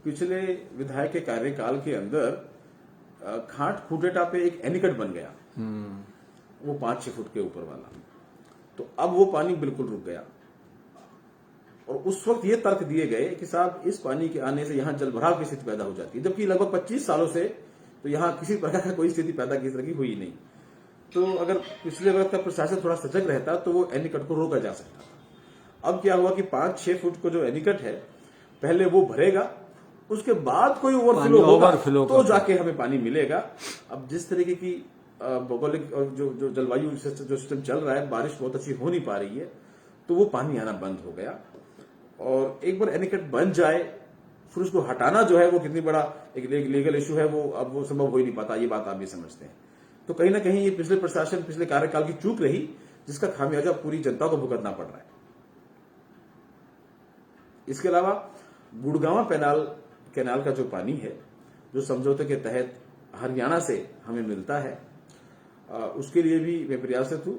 पिछले विधायक के कार्यकाल के अंदर खाट खूटेटा पे एक एनीकट बन गया, वो 5-6 फुट के ऊपर वाला। तो अब वो पानी बिल्कुल रुक गया, और उस वक्त ये तर्क दिए गए कि साहब इस पानी के आने से यहाँ जलभराव की स्थिति पैदा हो जाती है, जबकि लगभग 25 सालों से तो यहाँ किसी प्रकार का कोई स्थिति पैदा की तरह की हुई नहीं। तो अगर पिछले वक्त का प्रशासन थोड़ा सजग रहता तो वो एनीकट को रोका जा सकता था। अब क्या हुआ कि 5-6 फुट को जो एनीकट है, पहले वो भरेगा, उसके बाद कोई ओवरफ्लो होगा तो जाके हमें पानी मिलेगा। अब जिस तरीके की भौगोलिक और जो जलवायु जो सिस्टम चल रहा है, बारिश बहुत अच्छी हो नहीं पा रही है, तो वो पानी आना बंद हो गया। और एक बार एनीकट बन जाए फिर उसको हटाना जो है वो कितनी बड़ा एक लीगल इशू है, वो अब वो संभव हो ही नहीं पाता, ये बात आप भी समझते हैं। तो कहीं ना कहीं ये पिछले प्रशासन, पिछले कार्यकाल की चूक रही, जिसका खामियाजा पूरी जनता को भुगतना पड़ रहा है। इसके अलावा गुड़गांव कैनाल का जो पानी है, जो समझौते के तहत हरियाणा से हमें मिलता है, उसके लिए भी मैं प्रयासरत हूं।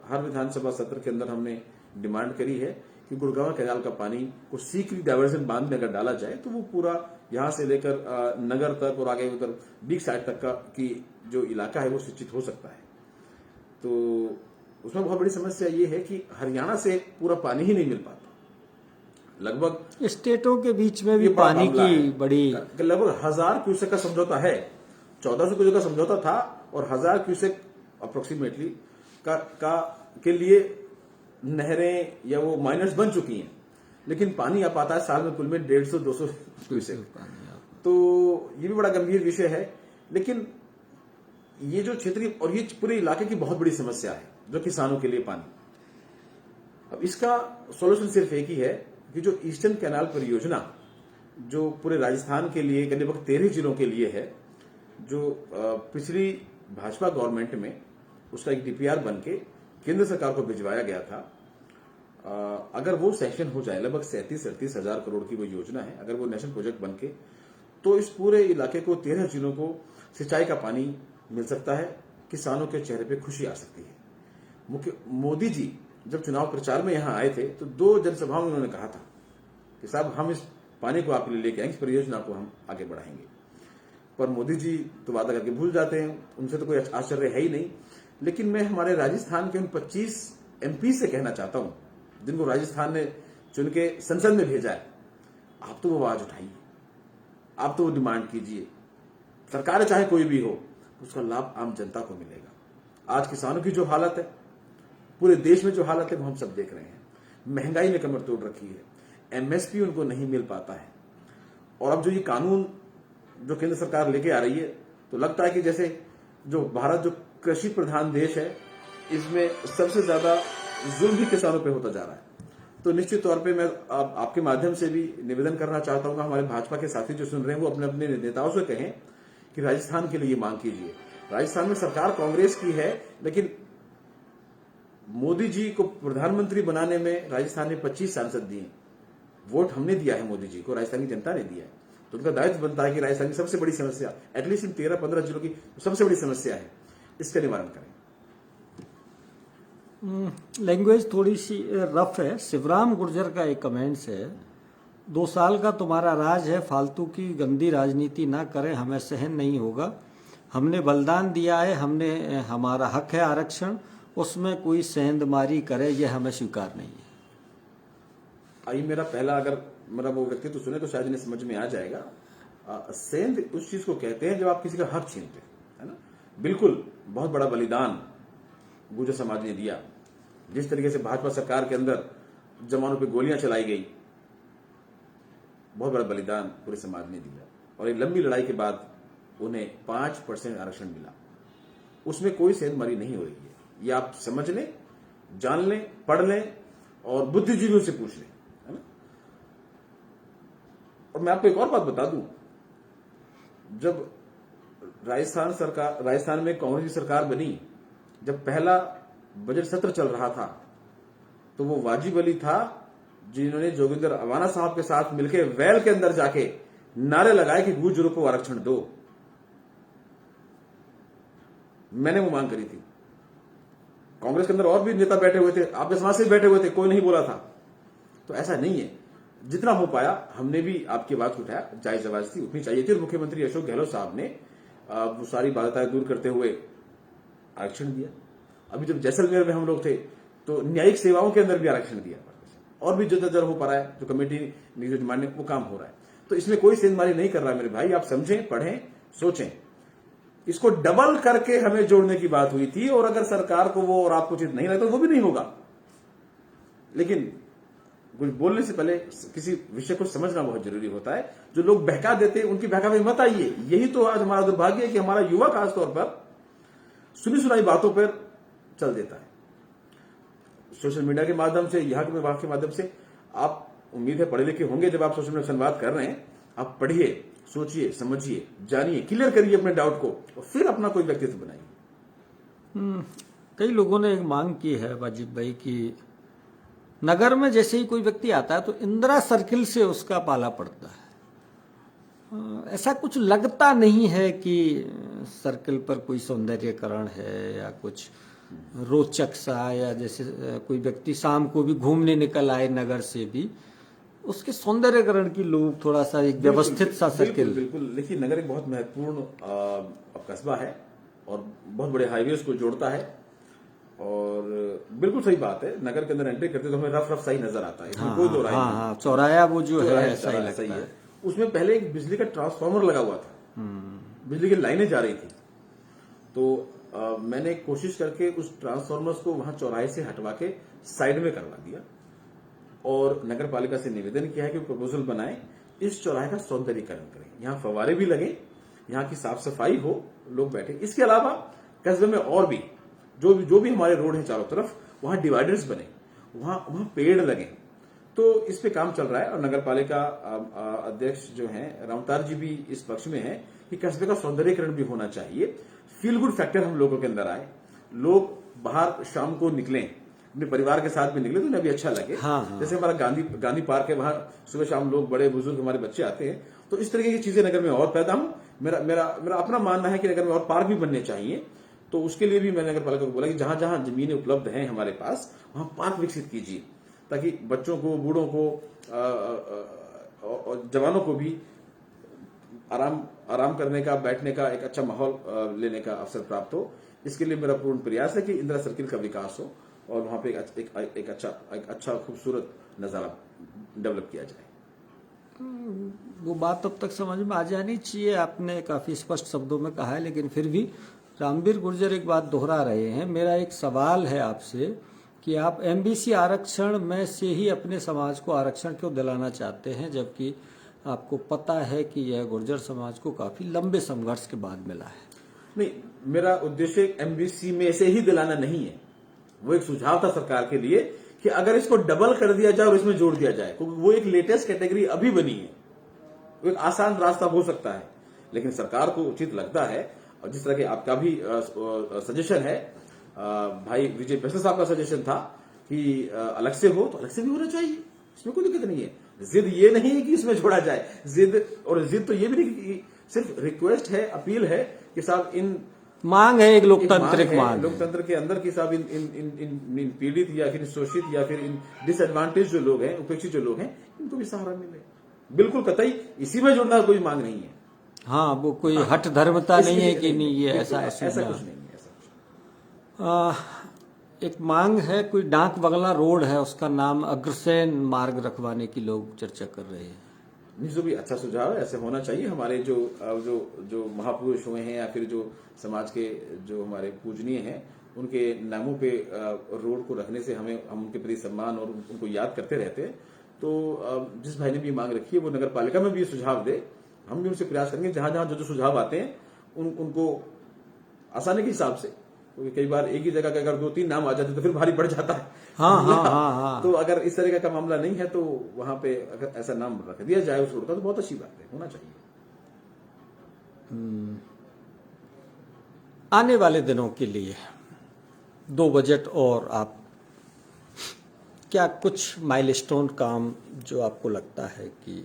हर विधानसभा सत्र के अंदर हमने डिमांड करी है कि गुड़गांव कैनाल का पानी को सीकरी डायवर्जन बांध में अगर डाला जाए तो वो पूरा यहां से लेकर नगर तक और आगे उधर बीच साइड तक का की जो इलाका है वो सिंचित हो सकता है। तो उसमें बहुत बड़ी समस्या ये है कि हरियाणा से पूरा पानी ही नहीं मिल पाता। लगभग स्टेटों के बीच में भी पानी की बड़ी, लगभग 1000 क्यूसेक का समझौता है, 1400 क्यूसेक का समझौता था, और 1000 क्यूसेक अप्रोक्सीमेटली के लिए नहरें या वो माइनर्स बन चुकी हैं, लेकिन पानी आ पाता है साल में कुल में 150-200 क्यूसेक। तो ये भी बड़ा गंभीर विषय है। लेकिन ये जो क्षेत्रीय और ये पूरे इलाके की बहुत बड़ी समस्या है, जो किसानों के लिए पानी। अब इसका सॉल्यूशन सिर्फ एक ही है कि जो ईस्टर्न कैनाल परियोजना जो पूरे राजस्थान के लिए लगभग 13 जिलों के लिए है, जो पिछली भाजपा गवर्नमेंट में उसका एक डीपीआर बन के केंद्र सरकार को भिजवाया गया था। अगर वो सेशन हो जाए, लगभग 37-38 हजार करोड़ की वो योजना है, अगर वो नेशनल प्रोजेक्ट बन के, तो इस पूरे इलाके को 13 जिलों को सिंचाई का पानी मिल सकता है, किसानों के चेहरे पे खुशी आ सकती है। मोदी जी जब चुनाव प्रचार में यहां आए थे तो 2 जनसभाओं में उन्होंने कहा था कि साहब हम इस पानी को आपके लिए लेके आएंगे, इस परियोजना को हम आगे बढ़ाएंगे। पर मोदी जी तो वादा करके भूल जाते हैं, उनसे तो कोई आश्चर्य है ही नहीं। लेकिन मैं हमारे राजस्थान के उन 25 एमपी से कहना चाहता हूं, जिनको राजस्थान ने चुन के संसद में भेजा है, आप तो वो आवाज उठाइए, आप तो वो डिमांड कीजिए। सरकार चाहे कोई भी हो, उसका लाभ आम जनता को मिलेगा। आज किसानों की जो हालत है, पूरे देश में जो हालत है, वो हम सब देख रहे हैं। महंगाई ने कमर तोड़ रखी है, एमएसपी उनको नहीं मिल पाता है। और अब जो ये कानून जो केंद्र सरकार लेके आ रही है, तो लगता है कि जैसे जो भारत जो कृषि प्रधान देश है, इसमें सबसे ज्यादा जुल्म भी किसानों पे होता जा रहा है। तो निश्चित तौर पे मैं आपके माध्यम से भी निवेदन करना चाहता हूं, हमारे भाजपा के साथी जो सुन रहे हैं वो अपने अपने नेताओं से कहें कि राजस्थान के लिए ये मांग कीजिए। राजस्थान में सरकार कांग्रेस की है, लेकिन मोदी जी को प्रधानमंत्री बनाने में राजस्थान ने 25 सांसद दिए। वोट हमने दिया है मोदी जी को, राजस्थान की जनता ने दिया है। तो उनका दायित्व बनता है कि राजस्थान की सबसे बड़ी समस्या, एटलीस्ट इन 13-15 जिलों की सबसे बड़ी समस्या है, इसका निवारण करें। लैंग्वेज थोड़ी सी रफ है। शिवराम गुर्जर का एक कमेंट्स है, 2 साल का तुम्हारा राज है, फालतू की गंदी राजनीति ना करें, हमें सहन नहीं होगा। हमने बलिदान दिया है, हमारा हक है आरक्षण, उसमें कोई सेंधमारी करे यह हमें स्वीकार नहीं है। आई मेरा पहला, अगर मेरा वो व्यक्तित्व सुने तो शायद इन्हें समझ में आ जाएगा। सेंध उस चीज को कहते हैं जब आप किसी का हक छीनते हैं, है ना। बिल्कुल बहुत बड़ा बलिदान गुर्जर समाज ने दिया। जिस तरीके से भाजपा सरकार के अंदर जवानों पे गोलियां चलाई गई, बहुत बड़ा बलिदान पूरे समाज ने दिया। और एक लंबी लड़ाई के बाद उन्हें 5% आरक्षण मिला। उसमें कोई सेंधमारी नहीं हो रही है। ये आप समझ लें, जान लें, पढ़ लें और बुद्धिजीवियों से पूछ लें, है ना। और मैं आपको एक और बात बता दूं, जब राजस्थान में कांग्रेस की सरकार बनी, जब पहला बजट सत्र चल रहा था तो वो वाजिब अली था जिन्होंने जोगिंदर अवाना साहब के साथ मिलकर वेल के अंदर जाके नारे लगाए कि गुर्जरों को आरक्षण दो। मैंने वो मांग करी थी। कांग्रेस के अंदर और भी नेता बैठे हुए थे, आपके समाज से बैठे हुए थे, कोई नहीं बोला था। तो ऐसा नहीं है, जितना हो पाया हमने भी आपकी बात उठाया, जायज आवाज थी उतनी चाहिए थी। और मुख्यमंत्री अशोक गहलोत साहब ने वो सारी बाधाएं दूर करते हुए आरक्षण दिया। अभी जब जैसलमेर में हम लोग थे तो न्यायिक सेवाओं के अंदर भी आरक्षण दिया, और भी जो जर हो पा रहा है, जो कमेटी ने जो डिमांड वो काम हो रहा है। तो इसमें कोई सेंधमारी नहीं कर रहा मेरे भाई, आप समझें, पढ़ें, सोचें। इसको डबल करके हमें जोड़ने की बात हुई थी, और अगर सरकार को वो और आपको उचित नहीं लगता तो वो भी नहीं होगा। लेकिन कुछ बोलने से पहले किसी विषय को समझना बहुत जरूरी होता है। जो लोग बहका देते हैं उनकी बहकावे में मत आइए। यही तो आज हमारा दुर्भाग्य है कि हमारा युवा खासतौर पर सुनी सुनाई बातों पर चल देता है। सोशल मीडिया के माध्यम से, यहाँ के विभाग के माध्यम से, आप उम्मीद है पढ़े लिखे होंगे। जब आप सोशल मीडिया संवाद कर रहे हैं, आप पढ़िए, सोचिए, समझिए, जानिए, क्लियर करिए अपने डाउट को, और फिर अपना कोई व्यक्तित्व बनाइए। कई लोगों ने एक मांग की है वाजिब भाई कि नगर में जैसे ही कोई व्यक्ति आता है तो इंदिरा सर्किल से उसका पाला पड़ता है। ऐसा कुछ लगता नहीं है कि सर्किल पर कोई सौंदर्यकरण है या कुछ रोचक सा, या जैसे कोई व्यक्ति शाम को भी घूमने निकल आए नगर से भी, उसके सौंदर्यकरण की लोग थोड़ा सा एक व्यवस्थित सा सर्किल। बिल्कुल। देखिए, नगर एक बहुत महत्वपूर्ण कस्बा है और बहुत बड़े हाईवेज को जोड़ता है। और बिल्कुल सही बात है, नगर के अंदर एंट्री करते तो हमें रफ रफ सही नजर आता है, कोई दो राय नहीं। हाँ, चौराया वो जो है ऐसा ही लगता है। उसमें पहले एक बिजली का ट्रांसफार्मर लगा हुआ था, बिजली की लाइनें जा रही थी। तो मैंने कोशिश करके उस ट्रांसफार्मर्स को वहां चौराहे से हटवा के साइड में करवा दिया, और नगर पालिका से निवेदन किया है कि प्रपोजल बनाए, इस चौराहे का सौंदर्यीकरण करें, यहाँ फव्वारे भी लगे, यहाँ की साफ सफाई हो, लोग बैठे। इसके अलावा कस्बे में और भी जो भी हमारे रोड है चारों तरफ, वहां डिवाइडर्स बने, वहां पेड़ लगे। तो इस पे काम चल रहा है। और नगर पालिका अध्यक्ष जो हैं रामतार जी भी इस पक्ष में है कि कस्बे का सौंदर्यीकरण भी होना चाहिए। फील गुड फैक्टर हम लोगों के अंदर आए, लोग बाहर शाम को निकलें, अपने परिवार के साथ भी निकले तो उन्हें भी अच्छा लगे। हाँ। जैसे हमारा गांधी पार्क है, वहां सुबह शाम लोग, बड़े बुजुर्ग हमारे बच्चे आते हैं। तो इस तरीके की चीजें नगर में और पैदा हो। मेरा अपना मानना है कि नगर में और पार्क भी बनने चाहिए। तो उसके लिए भी मैंने नगर पालिका को बोला कि जहां जहां जमीनें उपलब्ध हैं हमारे पास, वहां पार्क विकसित कीजिए, ताकि बच्चों को, बूढ़ों को और जवानों को भी आराम करने का, बैठने का, एक अच्छा माहौल लेने का अवसर प्राप्त हो। इसके लिए मेरा पूर्ण प्रयास है कि इंदिरा सर्किल का विकास हो और वहां पे एक अच्छा खूबसूरत नजारा डेवलप किया जाए। वो बात तब तक समझ में आ जानी चाहिए। आपने काफी स्पष्ट शब्दों में कहा है, लेकिन फिर भी रामवीर गुर्जर एक बात दोहरा रहे हैं। मेरा एक सवाल है आपसे कि आप एमबीसी आरक्षण में से ही अपने समाज को आरक्षण क्यों दिलाना चाहते हैं, जबकि आपको पता है कि यह गुर्जर समाज को काफी लंबे संघर्ष के बाद मिला है। नहीं, मेरा उद्देश्य एमबीसी में से ही दिलाना नहीं है। वो एक सुझाव था सरकार के लिए कि अगर इसको डबल कर दिया जाए और इसमें जोड़ दिया जाए, क्योंकि वो एक लेटेस्ट कैटेगरी अभी बनी है, वो एक आसान रास्ता हो सकता है। लेकिन सरकार को उचित लगता है, और जिस तरह के आपका भी सजेशन है, भाई विजय बेसर साहब का सजेशन था कि अलग से हो तो अलग से भी होना चाहिए, इसमें कोई दिक्कत नहीं है। जिद ये नहीं है कि इसमें जोड़ा जाए, जिद तो ये भी नहीं कि सिर्फ रिक्वेस्ट है, अपील है कि साहब इन मांग है, एक लोकतांत्रिक मांग, लोकतंत्र के अंदर की साहब इन पीड़ित या फिर शोषित या फिर इन डिसएडवांटेज जो लोग हैं, उपेक्षित जो लोग हैं, इनको भी सहारा मिले। बिल्कुल कतई इसी में जुड़ना कोई मांग नहीं है। हाँ, वो कोई हठ धर्मता नहीं है कि नहीं ये ऐसा कुछ नहीं है। एक मांग है, कोई डाक बंगला रोड है, उसका नाम अग्रसेन मार्ग रखवाने की लोग चर्चा कर रहे हैं। जो भी अच्छा सुझाव है, ऐसे होना चाहिए। हमारे जो महापुरुष हुए हैं या फिर जो समाज के जो हमारे पूजनीय हैं, उनके नामों पे रोड को रखने से हम उनके प्रति सम्मान और उनको याद करते रहते हैं। तो जिस भाई ने भी मांग रखी है वो नगर पालिका में भी सुझाव दे, हम भी उनसे प्रयास करेंगे जहां जहां जो सुझाव आते हैं उनको आसानी के हिसाब से, क्योंकि कई बार एक ही जगह का अगर 2-3 नाम आ जाते तो फिर भारी पड़ जाता है। हाँ। तो अगर इस तरह का मामला नहीं है तो वहां पे अगर ऐसा नाम रख दिया जाए उस रोड का तो बहुत अच्छी बात है, होना चाहिए। आने वाले दिनों के लिए 2 बजट और आप क्या कुछ माइलस्टोन काम जो आपको लगता है कि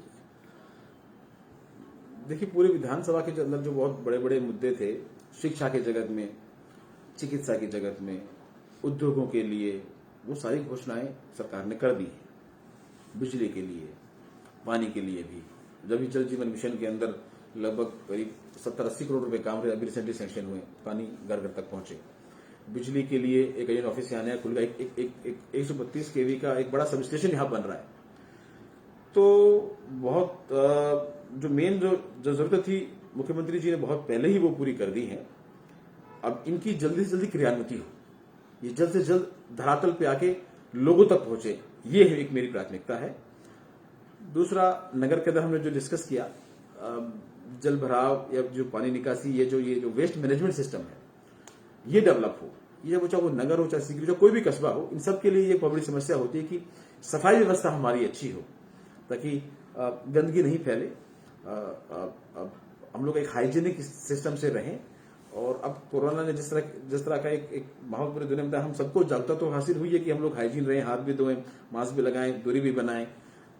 देखिए, पूरे विधानसभा के अंदर जो बहुत बड़े बड़े मुद्दे थे, शिक्षा के जगत में, चिकित्सा की जगत में, उद्योगों के लिए, वो सारी घोषणाएं सरकार ने कर दी है। बिजली के लिए, पानी के लिए भी, जब भी जल जीवन मिशन के अंदर लगभग करीब 70-80 करोड़ रुपए काम अभी रिसेंटली सैंक्शन हुए, पानी घर घर तक पहुंचे। बिजली के लिए एक अजन ऑफिस यहाँ नया खुल गया, एक 132 केवी का एक बड़ा सब स्टेशन यहाँ बन रहा है। तो बहुत जो मेन जो जरूरत थी, मुख्यमंत्री जी ने बहुत पहले ही वो पूरी कर दी है। अब इनकी जल्दी से जल्दी क्रियान्विति हो, ये जल्द से जल्द धरातल पे आके लोगों तक पहुंचे, ये एक मेरी प्राथमिकता है। दूसरा, नगर के अंदर हमने जो डिस्कस किया, जल भराव या जो पानी निकासी, ये जो वेस्ट मैनेजमेंट सिस्टम है, ये डेवलप हो। ये चाहे वो नगर हो, चाहे सिटी हो, कोई भी कस्बा हो, इन सब के लिए ये एक बड़ी समस्या होती है कि सफाई व्यवस्था हमारी अच्छी हो, ताकि गंदगी नहीं फैले। हम लोग एक हाइजीनिक सिस्टम से रहें। और अब कोरोना ने जिस तरह का एक माहौल पूरी दुनिया में, हम सबको जागरूकता तो हासिल हुई है कि हम लोग हाइजीन रहें, हाथ भी धोएं, मास्क भी लगाएं, दूरी भी बनाएं।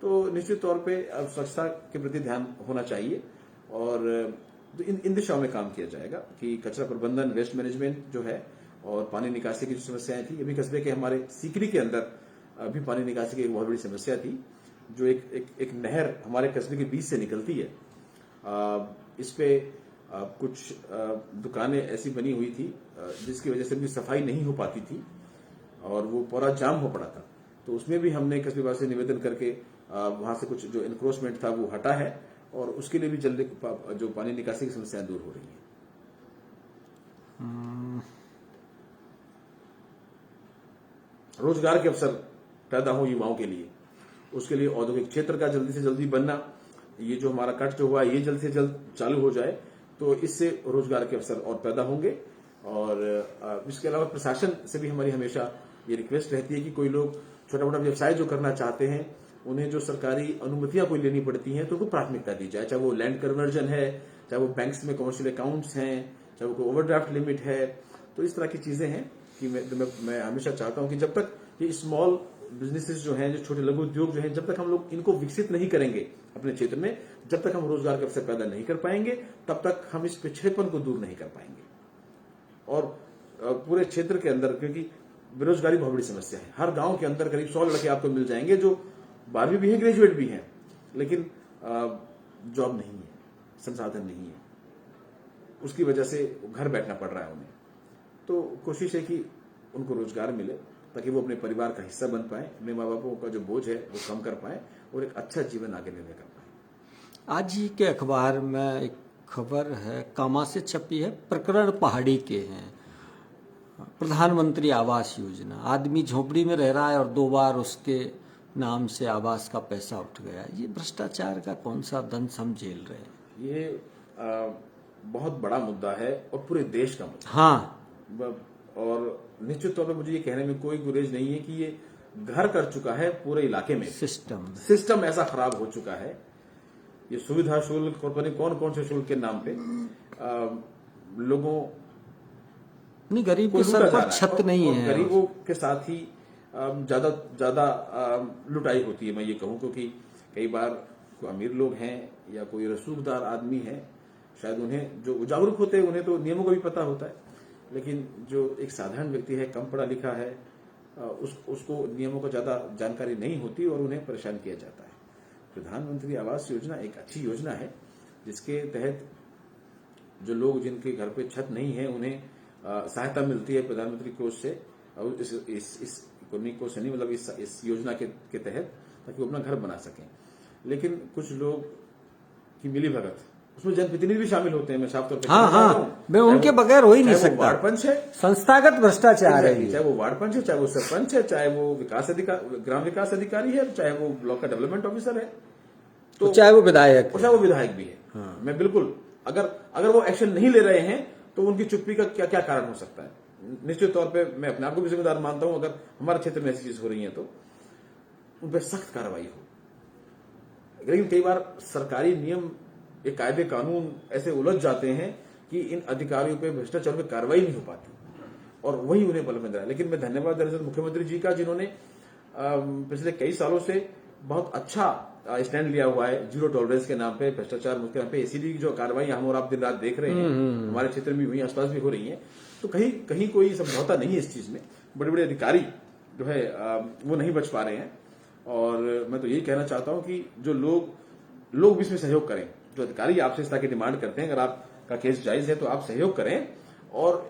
तो निश्चित तौर पे अब स्वच्छता के प्रति ध्यान होना चाहिए और इन दिशाओं में काम किया जाएगा कि कचरा प्रबंधन, वेस्ट मैनेजमेंट जो है, और पानी निकासी की जो समस्याएं थी, अभी कस्बे के हमारे सीकरी के अंदर अभी पानी निकासी की एक बहुत बड़ी समस्या थी। जो एक नहर हमारे कस्बे के बीच से निकलती है, इस पे कुछ दुकानें ऐसी बनी हुई थी जिसकी वजह से भी सफाई नहीं हो पाती थी और वो पूरा जाम हो पड़ा था। तो उसमें भी हमने कस्बेवासी से निवेदन करके वहां से कुछ जो एनक्रोचमेंट था वो हटा है और उसके लिए भी जल्दी जो पानी निकासी की समस्याएं दूर हो रही है। रोजगार के अवसर पैदा हो युवाओं के लिए, उसके लिए औद्योगिक क्षेत्र का जल्दी से जल्दी बनना, ये जो हमारा कट जो हुआ ये जल्द से जल्द चालू हो जाए, तो इससे रोजगार के अवसर और पैदा होंगे। और इसके अलावा प्रशासन से भी हमारी हमेशा ये रिक्वेस्ट रहती है कि कोई लोग छोटा मोटा व्यवसाय जो करना चाहते हैं, उन्हें जो सरकारी अनुमतियां कोई लेनी पड़ती हैं, तो उनको प्राथमिकता दी जाए, चाहे वो लैंड कन्वर्जन है, चाहे वो बैंक्स में कमर्शियल अकाउंट्स हैं, चाहे वो कोई ओवरड्राफ्ट लिमिट है। तो इस तरह की चीजें हैं कि मैं हमेशा चाहता हूं कि जब तक ये स्मॉल बिजनेसेस जो हैं, जो छोटे लघु उद्योग जो हैं, जब तक हम लोग इनको विकसित नहीं करेंगे अपने क्षेत्र में, जब तक हम रोजगार के अवसर पैदा नहीं कर पाएंगे, तब तक हम इस पिछड़ेपन को दूर नहीं कर पाएंगे। और पूरे क्षेत्र के अंदर, क्योंकि बेरोजगारी बहुत बड़ी समस्या है, हर गांव के अंदर करीब 100 लड़के आपको मिल जाएंगे जो 12वीं भी हैं, ग्रेजुएट भी हैं, लेकिन जॉब नहीं है, संसाधन नहीं है, उसकी वजह से घर बैठना पड़ रहा है उन्हें। तो कोशिश है कि उनको रोजगार मिले ताकि वो अपने परिवार का हिस्सा बन पाए, अपने माँ बापों का जो बोझ है वो कम कर पाए और एक अच्छा जीवन आगे निर्णय कर पाए। आज ही के अखबार में एक खबर है, कामा से छपी है, प्रकरण पहाड़ी के हैं। प्रधानमंत्री आवास योजना, आदमी झोपड़ी में रह रहा है और 2 बार उसके नाम से आवास का पैसा उठ गया। ये भ्रष्टाचार का कौन सा दंश हम झेल रहे हैं? ये बहुत बड़ा मुद्दा है और पूरे देश का मुद्दा। हाँ, और निश्चित तौर पर मुझे ये कहने में कोई गुरेज नहीं है कि ये घर कर चुका है पूरे इलाके में। सिस्टम ऐसा खराब हो चुका है। ये सुविधा शुल्क और कौन से शुल्क के नाम पे लोगों नहीं, गरीब के सर पर छत नहीं है। गरीबों के साथ ही ज्यादा लुटाई होती है, मैं ये कहूँ, क्योंकि कई बार कोई अमीर लोग हैं या कोई रसूखदार आदमी है, शायद उन्हें जो जागरूक होते हैं उन्हें तो नियमों का भी पता होता है, लेकिन जो एक साधारण व्यक्ति है, कम पढ़ा लिखा है, उसको नियमों का ज्यादा जानकारी नहीं होती और उन्हें परेशान किया जाता है। प्रधानमंत्री आवास योजना एक अच्छी योजना है जिसके तहत जो लोग जिनके घर पे छत नहीं है उन्हें सहायता मिलती है प्रधानमंत्री कोष से, और इस इकोनॉमिक कोष नहीं, मतलब इस योजना के तहत, ताकि वो अपना घर बना सकें। लेकिन कुछ लोग की मिली भगत, उसमें जनप्रतिनिधि भी शामिल होते हैं। मैं साफ तौर पर मैं उनके बगैर हो ही नहीं सकता। वार्ड पंच है, संस्थागत भ्रष्टाचार है, चाहे वो वार्ड पंच है, चाहे वो सरपंच है, चाहे वो ग्राम विकास अधिकारी है, चाहे वो ब्लॉक का डेवलपमेंट ऑफिसर है, तो चाहे वो विधायक भी है। मैं बिल्कुल, अगर वो एक्शन नहीं ले रहे हैं तो उनकी चुप्पी का क्या क्या कारण हो सकता है। निश्चित तौर पे मैं अपने आप को भी जिम्मेदार मानता हूं, अगर हमारे क्षेत्र में ऐसी चीज हो रही है तो उन पर सख्त कार्रवाई हो। लेकिन कई बार सरकारी नियम, ये कायदे कानून ऐसे उलझ जाते हैं कि इन अधिकारियों पे, भ्रष्टाचार पे कार्रवाई नहीं हो पाती। और वही उन्हें बल मिल रहा है। लेकिन मैं धन्यवाद दरअसल मुख्यमंत्री जी का, जिन्होंने पिछले कई सालों से बहुत अच्छा स्टैंड लिया हुआ है जीरो टॉलरेंस के नाम पे, भ्रष्टाचार मुक्त के नाम पे। एसीडी की जो कार्रवाई हम और आप दिन रात देख रहे हैं, हमारे क्षेत्र में हुई, आसपास भी हो रही है, तो कहीं कहीं कोई समझौता नहीं है इस चीज में। बड़े बड़े अधिकारी जो है वो नहीं बच पा रहे हैं। और मैं तो यही कहना चाहता हूं कि जो लोग भी इसमें सहयोग करें। जो अधिकारी आपसे इस तरह की डिमांड करते हैं, अगर आपका केस जायज है तो आप सहयोग करें और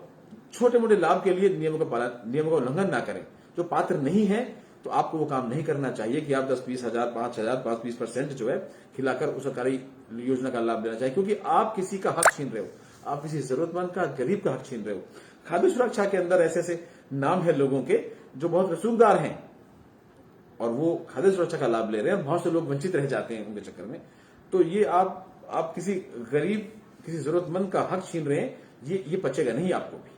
छोटे मोटे लाभ के लिए नियमों का उल्लंघन ना करें। जो पात्र नहीं है तो आपको वो काम नहीं करना चाहिए कि आप 10-20 हजार, 5,000, 5-20% जो है खिलाकर उस सरकारी योजना का लाभ लेना चाहिए, क्योंकि आप किसी का हक छीन रहे हो, आप किसी जरूरतमंद का, गरीब का हक छीन रहे हो। खाद्य सुरक्षा के अंदर ऐसे ऐसे नाम है लोगों के जो बहुत रसूखदार हैं और वो खाद्य सुरक्षा का लाभ ले रहे हैं, बहुत से लोग वंचित रह जाते हैं उनके चक्कर में। तो ये आप किसी गरीब, किसी जरूरतमंद का हक छीन रहे हैं, ये पचेगा नहीं आपको भी।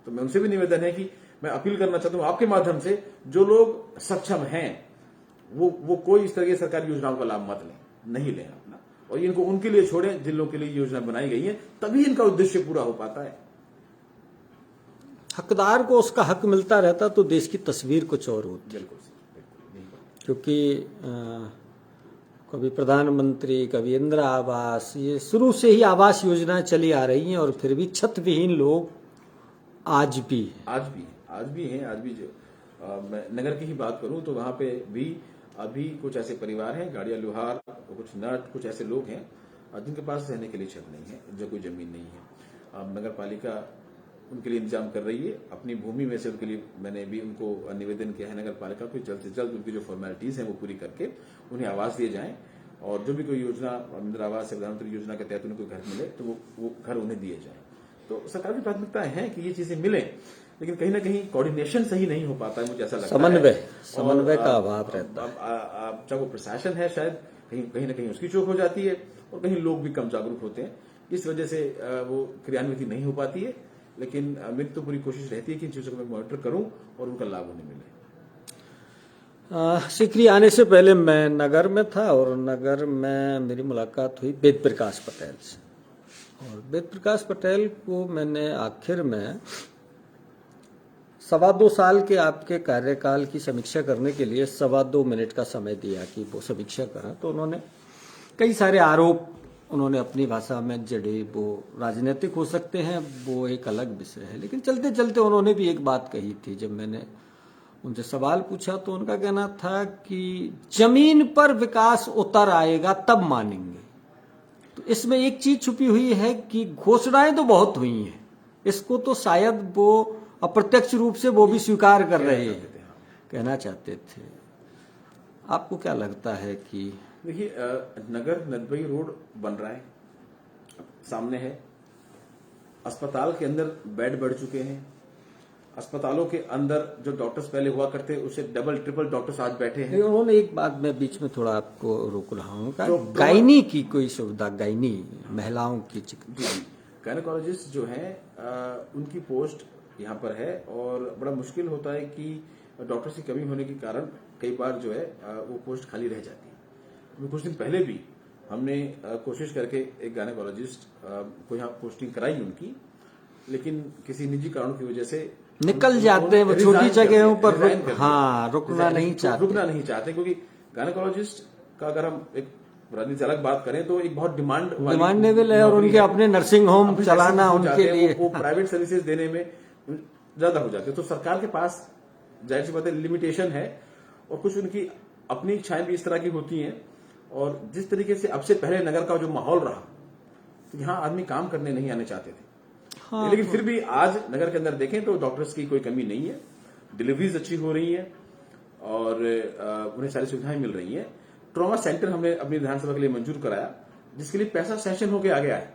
तो मैं उनसे भी निवेदन है कि मैं अपील करना चाहता हूं आपके माध्यम से, जो लोग सक्षम हैं वो कोई इस तरह की सरकारी योजनाओं का लाभ मत लें, नहीं लें अपना, और इनको उनके लिए छोड़ें जिन लोगों के लिए योजना बनाई गई है, तभी इनका उद्देश्य पूरा हो पाता है। हकदार को उसका हक मिलता रहता तो देश की तस्वीर कुछ और होती। बिल्कुल। क्योंकि कभी प्रधानमंत्री, कभी इंदिरा आवास, ये शुरू से ही आवास योजनाएं चली आ रही हैं और फिर भी छत विहीन लोग आज भी हैं। आज भी जो मैं नगर की ही बात करूं तो वहां पे भी अभी कुछ ऐसे परिवार हैं, गाड़िया लोहार, कुछ नट, कुछ ऐसे लोग हैं जिनके पास रहने के लिए छत नहीं है, जो कोई जमीन नहीं है। नगर पालिका उनके लिए इंतजाम कर रही है अपनी भूमि में से। उनके लिए मैंने भी उनको निवेदन किया है नगर पालिका को, जल्द से जल्द उनकी जो फॉर्मेलिटीज हैं वो पूरी करके उन्हें आवास दिए जाएं, और जो भी कोई योजना इंदिरा आवास या प्रधानमंत्री योजना के तहत उन्हें कोई घर मिले तो वो घर उन्हें दिए जाए। तो सरकार की प्राथमिकताएं हैं कि ये चीजें मिलें, लेकिन कहीं ना कहीं कोऑर्डिनेशन सही नहीं हो पाता है, मुझे ऐसा लगता है। समन्वय का अभाव रहता है। चाहे वो प्रशासन है, शायद कहीं ना कहीं उसकी चूक हो जाती है, और कहीं लोग भी कम जागरूक होते हैं, इस वजह से वो क्रियान्वित नहीं हो पाती है। लेकिन मेरी तो पूरी कोशिश रहती है कि इन चीजों को मैं मॉनिटर करूं और उनका लाभ उन्हें मिले। सिकरी आने से पहले मैं नगर में था, और नगर में मेरी मुलाकात हुई वेद प्रकाश पटेल से, और वेद प्रकाश पटेल को मैंने आखिर में 2.25 साल के आपके कार्यकाल की समीक्षा करने के लिए 2.25 मिनट का समय दिया कि वो समीक्षा करें। तो उन्होंने कई सारे आरोप उन्होंने अपनी भाषा में जड़े, वो राजनीतिक हो सकते हैं, वो एक अलग विषय है, लेकिन चलते चलते उन्होंने भी एक बात कही थी। जब मैंने उनसे सवाल पूछा तो उनका कहना था कि जमीन पर विकास उतर आएगा तब मानेंगे। तो इसमें एक चीज छुपी हुई है कि घोषणाएं तो बहुत हुई हैं, इसको तो शायद वो अप्रत्यक्ष रूप से वो भी स्वीकार कर रहे हैं, कहना चाहते थे। आपको क्या लगता है कि देखिए, नगर नदबई रोड बन रहा है, सामने है, अस्पताल के अंदर बेड बढ़ चुके हैं, अस्पतालों के अंदर जो डॉक्टर्स पहले हुआ करते उससे डबल ट्रिपल डॉक्टर्स आज बैठे हैं। उन्होंने एक बात, मैं बीच में थोड़ा आपको रोक रहा हूँ, गायनी की कोई सुविधा, गायनी महिलाओं की गायनेकोलॉजिस्ट जो है उनकी पोस्ट यहाँ पर है, और बड़ा मुश्किल होता है कि डॉक्टर्स की कमी होने के कारण कई बार जो है वो पोस्ट खाली रह जाती है। कुछ दिन पहले भी हमने कोशिश करके एक गायनेकोलॉजिस्ट को यहाँ पोस्टिंग कराई उनकी, लेकिन किसी निजी कारण की वजह से निकल जाते हैं वो छोटी जगहों पर, रुकना नहीं चाहते, क्योंकि गायनेकोलॉजिस्ट का अगर हम एक राजनीति अलग बात करें तो एक बहुत डिमांडेबल है, और उनके अपने नर्सिंग होम चलाना उनके लिए, वो प्राइवेट सर्विसेज देने में ज्यादा हो जाते हैं। तो सरकार के पास जाहिर सी बात है लिमिटेशन है, और कुछ उनकी अपनी इच्छाएं भी इस तरह की होती हैं। और जिस तरीके से अब से पहले नगर का जो माहौल रहा, तो यहाँ आदमी काम करने नहीं आने चाहते थे, लेकिन फिर भी आज नगर के अंदर देखें तो डॉक्टर्स की कोई कमी नहीं है, डिलीवरीज अच्छी हो रही है, और उन्हें सारी सुविधाएं मिल रही हैं। ट्रॉमा सेंटर हमने अपनी विधानसभा के लिए मंजूर कराया, जिसके लिए पैसा सैंक्शन होकर आ गया है,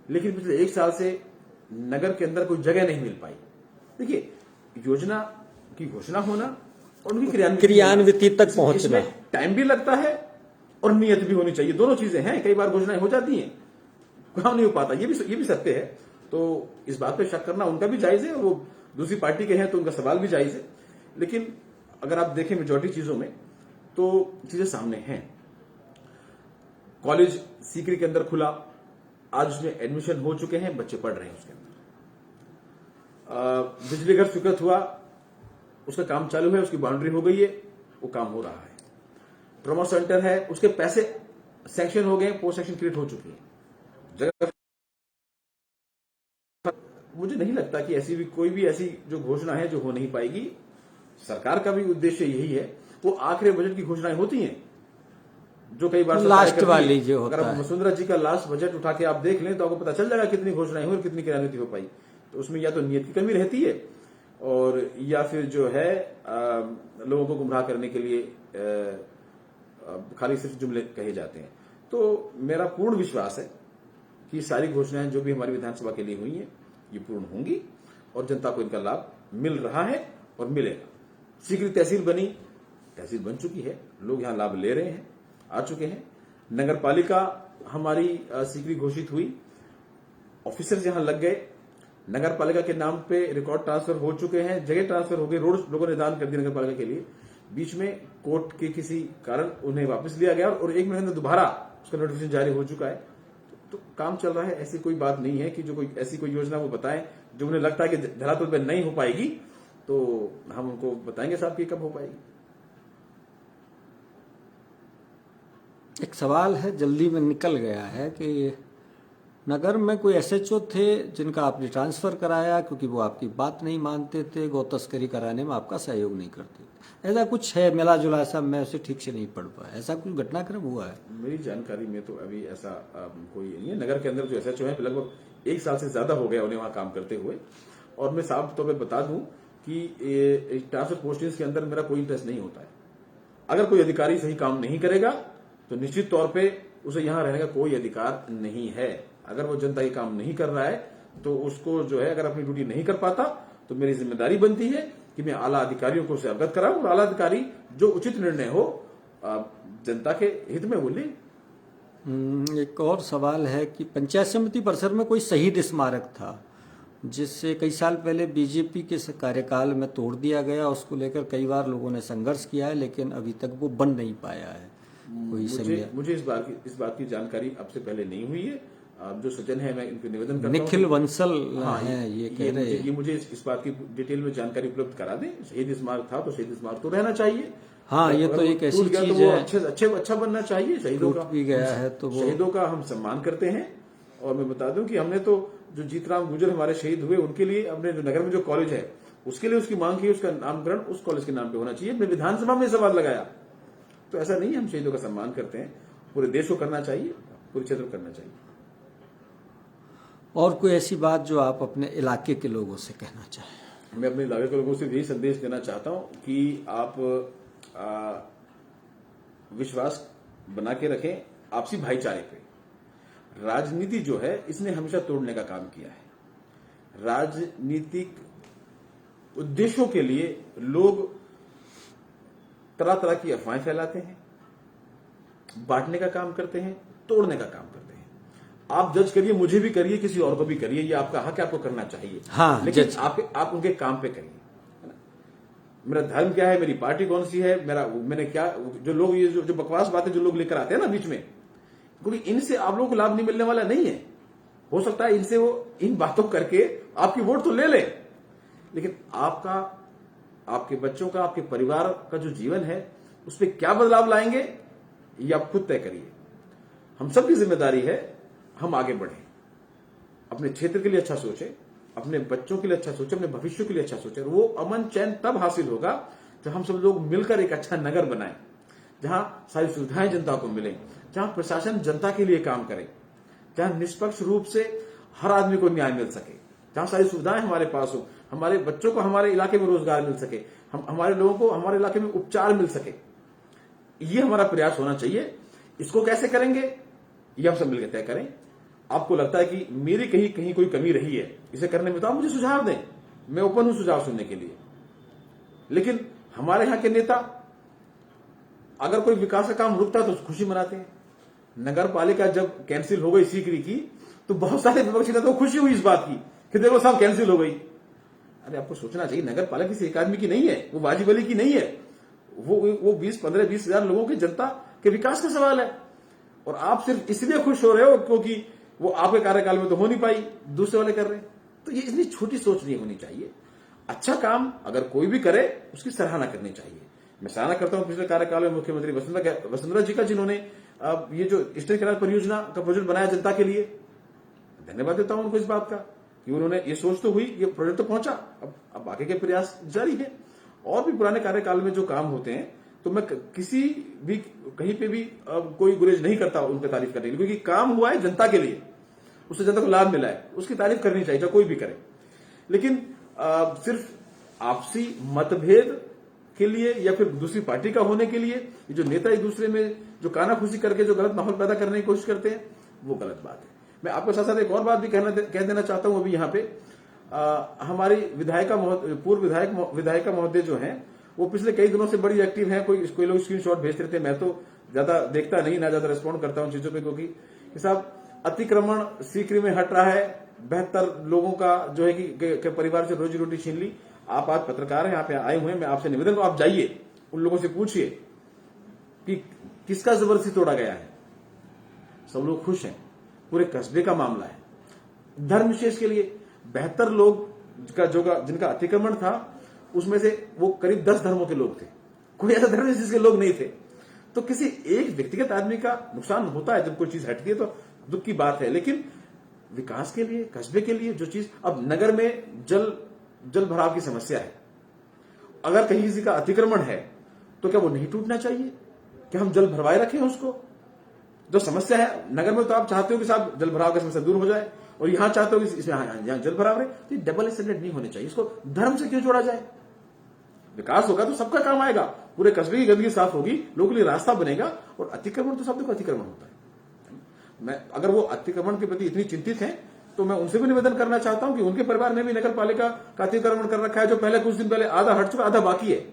लेकिन पिछले 1 साल से नगर के अंदर कोई जगह नहीं मिल पाई। देखिए, योजना की घोषणा होना और उनकी क्रियान्विति तक पहुंचना, टाइम भी लगता है और नियत भी होनी चाहिए, दोनों चीजें हैं। कई बार घोषणाएं हो जाती हैं, काम नहीं हो पाता, ये भी सत्य है। तो इस बात पे शक करना उनका भी जायज है, वो दूसरी पार्टी के हैं तो उनका सवाल भी जायज है। लेकिन अगर आप देखें मेजॉरिटी चीजों में तो चीजें सामने हैं। कॉलेज सीकरी के अंदर खुला, आज उसमें एडमिशन हो चुके हैं, बच्चे पढ़ रहे हैं उसके अंदर। बिजली घर स्वीकृत हुआ, उसका काम चालू है, उसकी बाउंड्री हो गई है, वो काम हो रहा है। ट्रॉमा सेंटर है, उसके पैसे सैंक्शन हो गए, पोस्ट सैंक्शन क्रिएट हो चुकी है जगह। मुझे नहीं लगता कि ऐसी भी कोई भी ऐसी जो घोषणा है जो हो नहीं पाएगी। सरकार का भी उद्देश्य यही है, वो आखिरी बजट की घोषणाएं होती हैं जो कई बार लास्ट वाली जो होता अगर है। आप वसुंधरा जी का लास्ट बजट उठा के आप देख लें तो आपको पता चल जाएगा कितनी घोषणाएं हुई और कितनी क्रियान्वित हो पाई। तो उसमें या तो नियत की कमी रहती है और या फिर जो है लोगों को गुमराह करने के लिए खाली सिर्फ जुमले कहे जाते हैं। तो मेरा पूर्ण विश्वास है कि सारी घोषणाएं जो भी हमारी विधानसभा के लिए हुई हैं ये पूर्ण होंगी और जनता को इनका लाभ मिल रहा है और मिलेगा। सीकरी तहसील बनी, तहसील बन चुकी है, लोग यहां लाभ ले रहे हैं, आ चुके हैं। नगर पालिका हमारी सीकरी घोषित हुई, ऑफिसर्स यहां लग गए, नगर पालिका के नाम पे रिकॉर्ड ट्रांसफर हो चुके हैं, जगह ट्रांसफर हो गई, रोड लोगों ने दान कर दी नगर पालिका के लिए। बीच में कोर्ट के किसी कारण उन्हें वापस लिया गया और 1 महीने में दोबारा उसका नोटिफिकेशन जारी हो चुका है। तो काम चल रहा है। ऐसी कोई बात नहीं है कि जो कोई ऐसी कोई योजना वो बताएं जो उन्हें लगता है कि धरातल पर नहीं हो पाएगी, तो हम उनको बताएंगे साहब कि कब हो पाएगी। एक सवाल है, जल्दी में निकल गया है कि नगर में कोई एसएचओ थे जिनका आपने ट्रांसफर कराया क्योंकि वो आपकी बात नहीं मानते थे, गौ तस्करी कराने में आपका सहयोग नहीं करते थे, ऐसा कुछ है मिला जुला, ऐसा मैं उसे ठीक से नहीं पढ़ पाया, ऐसा कुछ घटनाक्रम हुआ है? मेरी जानकारी में तो अभी ऐसा कोई नहीं है। नगर के अंदर जो एसएचओ है लगभग 1 साल से ज्यादा हो गया उन्हें वहां काम करते हुए। और मैं साफ तौर पर बता दूं कि ट्रांसफर पोस्टिंग के अंदर मेरा कोई इंटरेस्ट नहीं होता है। अगर कोई अधिकारी सही काम नहीं करेगा तो निश्चित तौर पे उसे यहां रहने का कोई अधिकार नहीं है। अगर वो जनता के काम नहीं कर रहा है तो उसको जो है अगर अपनी ड्यूटी नहीं कर पाता तो मेरी जिम्मेदारी बनती है कि मैं आला अधिकारियों को उसे अवगत कराऊं और आला अधिकारी जो उचित निर्णय हो जनता के हित में वो ले। एक और सवाल है कि पंचायत समिति परिसर में कोई शहीद स्मारक था जिससे कई साल पहले बीजेपी के कार्यकाल में तोड़ दिया गया, उसको लेकर कई बार लोगों ने संघर्ष किया है लेकिन अभी तक वो बन नहीं पाया है। मुझे इस बात की जानकारी अब से पहले नहीं हुई है। जो सज्जन है मैं इनको निवेदन करता हूं। निखिल बंसल हैं ये कह रहे हैं। ये मुझे इस बात की डिटेल में जानकारी उपलब्ध करा दें। शहीद स्मारक था तो शहीद स्मारक तो रहना चाहिए। हाँ, ये तो एक ऐसी चीज है, अच्छा बनना चाहिए। शहीदों का भी गया है तो शहीदों का हम सम्मान करते हैं। और मैं बता दूं कि हमने तो जो जीतराम गुजर हमारे शहीद हुए उनके लिए अपने जो नगर में जो कॉलेज है उसके लिए उसकी मांग की, उसका नामकरण उस कॉलेज के नाम पे होना चाहिए। मैं विधानसभा में सवाल लगाया तो ऐसा नहीं है, हम शहीदों का सम्मान करते हैं। पूरे देश को करना चाहिए, पूरे क्षेत्र को करना चाहिए। और कोई ऐसी बात जो आप अपने इलाके के लोगों से कहना चाहें? मैं अपने इलाके के लोगों से यही संदेश देना चाहता हूं कि आप विश्वास बना के रखें आपसी भाईचारे पे। राजनीति जो है इसने हमेशा तोड़ने का काम किया है। राजनीतिक उद्देश्यों के लिए लोग तरह तरह की अफवाहें फैलाते हैं, बांटने का काम करते हैं, तोड़ने का काम करते हैं। आप जज करिए, मुझे भी करिए, किसी और को भी करिए, ये आपका हक है, आपको करना चाहिए। हाँ, लेकिन आप उनके काम पे करिए। मेरा धर्म क्या है, मेरी पार्टी कौन सी है, मैंने क्या, जो लोग ये जो बकवास बातें जो लोग लेकर आते हैं ना बीच में, क्योंकि इनसे आप लोगों को लाभ नहीं मिलने वाला नहीं है। हो सकता है इनसे वो इन बातों करके आपकी वोट तो ले ले, लेकिन आपका, आपके बच्चों का, आपके परिवार का जो जीवन है उस पर क्या बदलाव लाएंगे ये आप खुद तय करिए। हम सबकी जिम्मेदारी है हम आगे बढ़ें, अपने क्षेत्र के लिए अच्छा सोचें, अपने बच्चों के लिए अच्छा सोचें, अपने भविष्य के लिए अच्छा सोचें। वो अमन चैन तब हासिल होगा जब हम सब लोग मिलकर एक अच्छा नगर बनाएं, जहां सारी सुविधाएं जनता को मिलें, जहां प्रशासन जनता के लिए काम करे, जहां निष्पक्ष रूप से हर आदमी को न्याय मिल सके, जहां सारी सुविधाएं हमारे पास हो, हमारे बच्चों को हमारे इलाके में रोजगार मिल सके, हमारे लोगों को हमारे इलाके में उपचार मिल सके। ये हमारा प्रयास होना चाहिए। इसको कैसे करेंगे ये हम सब मिलकर तय करें। आपको लगता है कि मेरी कहीं कोई कमी रही है इसे करने में, तो आप मुझे सुझाव दें, मैं ओपन हूं सुझाव सुनने के लिए। लेकिन हमारे यहां के नेता अगर कोई विकास का काम रुकता है तो खुशी मनाते हैं। नगर पालिका जब कैंसिल हो गई सीकरी की तो बहुत सारे विपक्षी नेताओं को खुशी हुई इस बात की कि देखो साहब कैंसिल हो गई। अरे आपको सोचना चाहिए, नगर पालिका किसी एक आदमी की नहीं है, वो वाजिब अली की नहीं है, वो 20 हजार लोगों की जनता के विकास का सवाल है। और आप सिर्फ इसलिए खुश हो रहे हो क्योंकि वो आपके कार्यकाल में तो हो नहीं पाई, दूसरे वाले कर रहे हैं। तो ये इतनी छोटी सोच नहीं होनी चाहिए। अच्छा काम अगर कोई भी करे उसकी सराहना करनी चाहिए। मैं सराहना करता हूं पिछले कार्यकाल में मुख्यमंत्री वसुंधरा जी का, जिन्होंने ये जो ईस्टर्न कैनाल परियोजना का प्रोजेक्ट बनाया जनता के लिए, धन्यवाद देता हूं उनको इस बात का कि उन्होंने ये सोच तो हुई, ये प्रोजेक्ट तो पहुंचा, अब आगे के प्रयास जारी है। और भी पुराने कार्यकाल में जो काम होते हैं तो मैं किसी भी कहीं पे भी कोई गुरेज नहीं करता उनकी तारीफ करने के लिए, क्योंकि काम हुआ है जनता के लिए, उससे जनता को लाभ मिला है, उसकी तारीफ करनी चाहिए चाहे कोई भी करे। लेकिन सिर्फ आपसी मतभेद के लिए या फिर दूसरी पार्टी का होने के लिए ये जो नेता एक दूसरे में जो कानाफूसी करके जो गलत माहौल पैदा करने की कोशिश करते हैं, वो गलत बात है। मैं आपके साथ साथ एक और बात भी कह देना चाहता हूं अभी यहाँ पे। हमारी पूर्व विधायिका महोदय जो हैं वो पिछले कई दिनों से बड़ी एक्टिव हैं। कोई लोग स्क्रीनशॉट भेजते रहते हैं, मैं तो ज्यादा देखता नहीं, ना ज्यादा रिस्पॉन्ड करता हूं चीजों पे, क्योंकि साहब अतिक्रमण सीकरी में हट रहा है, 72 लोगों का जो है कि परिवार से रोजी रोटी छीन ली। आप आज पत्रकार हैं, यहाँ पे आए हुए हैं, मैं आपसे निवेदन करूं आप जाइए उन लोगों से पूछिए कि किसका जबरदस्ती तोड़ा गया है। सब लोग खुश हैं, पूरे कस्बे का मामला है। धर्म विशेष के लिए 72 लोग का जिनका अतिक्रमण था, उसमें से वो करीब 10 धर्मों के लोग थे, कोई ऐसा धर्म विशेष के लोग नहीं थे। तो किसी एक व्यक्तिगत आदमी का नुकसान होता है, जब कोई चीज हटती है तो दुख की बात है, लेकिन विकास के लिए, कस्बे के लिए जो चीज, अब नगर में जल भराव की समस्या है, अगर कहीं किसी का अतिक्रमण है तो क्या वो नहीं टूटना चाहिए? क्या हम जल भरवाए रखें उसको? जो समस्या है नगर में, तो आप चाहते हो कि साहब जल भराव की समस्या दूर हो जाए, और यहां चाहते हो कि इसमें यहां जल भराव रहे, तो डबल स्टैंडर्ड नहीं होने चाहिए। इसको धर्म से क्यों जोड़ा जाए? विकास होगा तो सबका काम आएगा, पूरे कस्बे की गंदगी साफ होगी, लोगों के लिए रास्ता बनेगा। और अतिक्रमण तो सब देखो अतिक्रमण होता है। मैं अगर वो अतिक्रमण के प्रति इतनी चिंतित हैं तो मैं उनसे भी निवेदन करना चाहता हूं कि उनके परिवार ने भी नगर पालिका का अतिक्रमण कर रखा है, जो पहले कुछ दिन पहले आधा हट चुका, आधा बाकी है।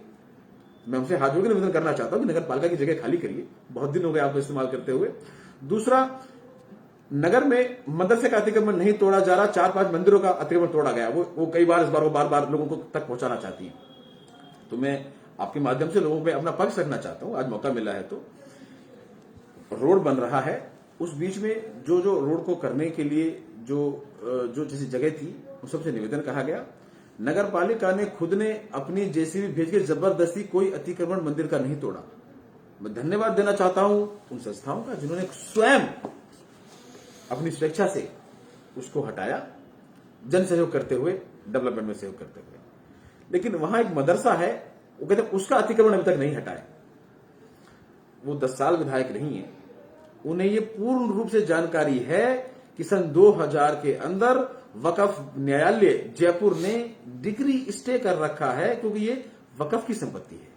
मैं उनसे हाथ जोड़कर निवेदन करना चाहता हूं कि नगर पालिका की जगह खाली करिए, बहुत दिन हो गए आपको इस्तेमाल करते हुए। दूसरा, नगर में मदरसे का अतिक्रमण नहीं तोड़ा जा रहा, 4-5 मंदिरों का अतिक्रमण तोड़ा गया, वो कई बार इस बार वो बार लोगों को तक पहुंचाना चाहती है। तो मैं आपके माध्यम से लोगों पे अपना पक्ष रखना चाहता हूं, आज मौका मिला है तो। रोड बन रहा है, उस बीच में जो रोड को करने के लिए जो जैसी जगह थी, उन सबसे निवेदन कहा गया। नगर पालिका ने खुद ने अपनी जेसीबी भेज के जबरदस्ती कोई अतिक्रमण मंदिर का नहीं तोड़ा। मैं धन्यवाद देना चाहता हूं उन संस्थाओं का जिन्होंने स्वयं अपनी स्वेच्छा से उसको हटाया, जन सहयोग करते हुए, डेवलपमेंट में सहयोग करते हुए। लेकिन वहां एक मदरसा है, वो कहते हैं उसका अतिक्रमण अभी तक नहीं हटाए। वो 10 साल विधायक नहीं है, उन्हें ये पूर्ण रूप से जानकारी है कि सन 2000 के अंदर वक्फ न्यायालय जयपुर ने डिग्री स्टे कर रखा है, क्योंकि ये वक्फ की संपत्ति है।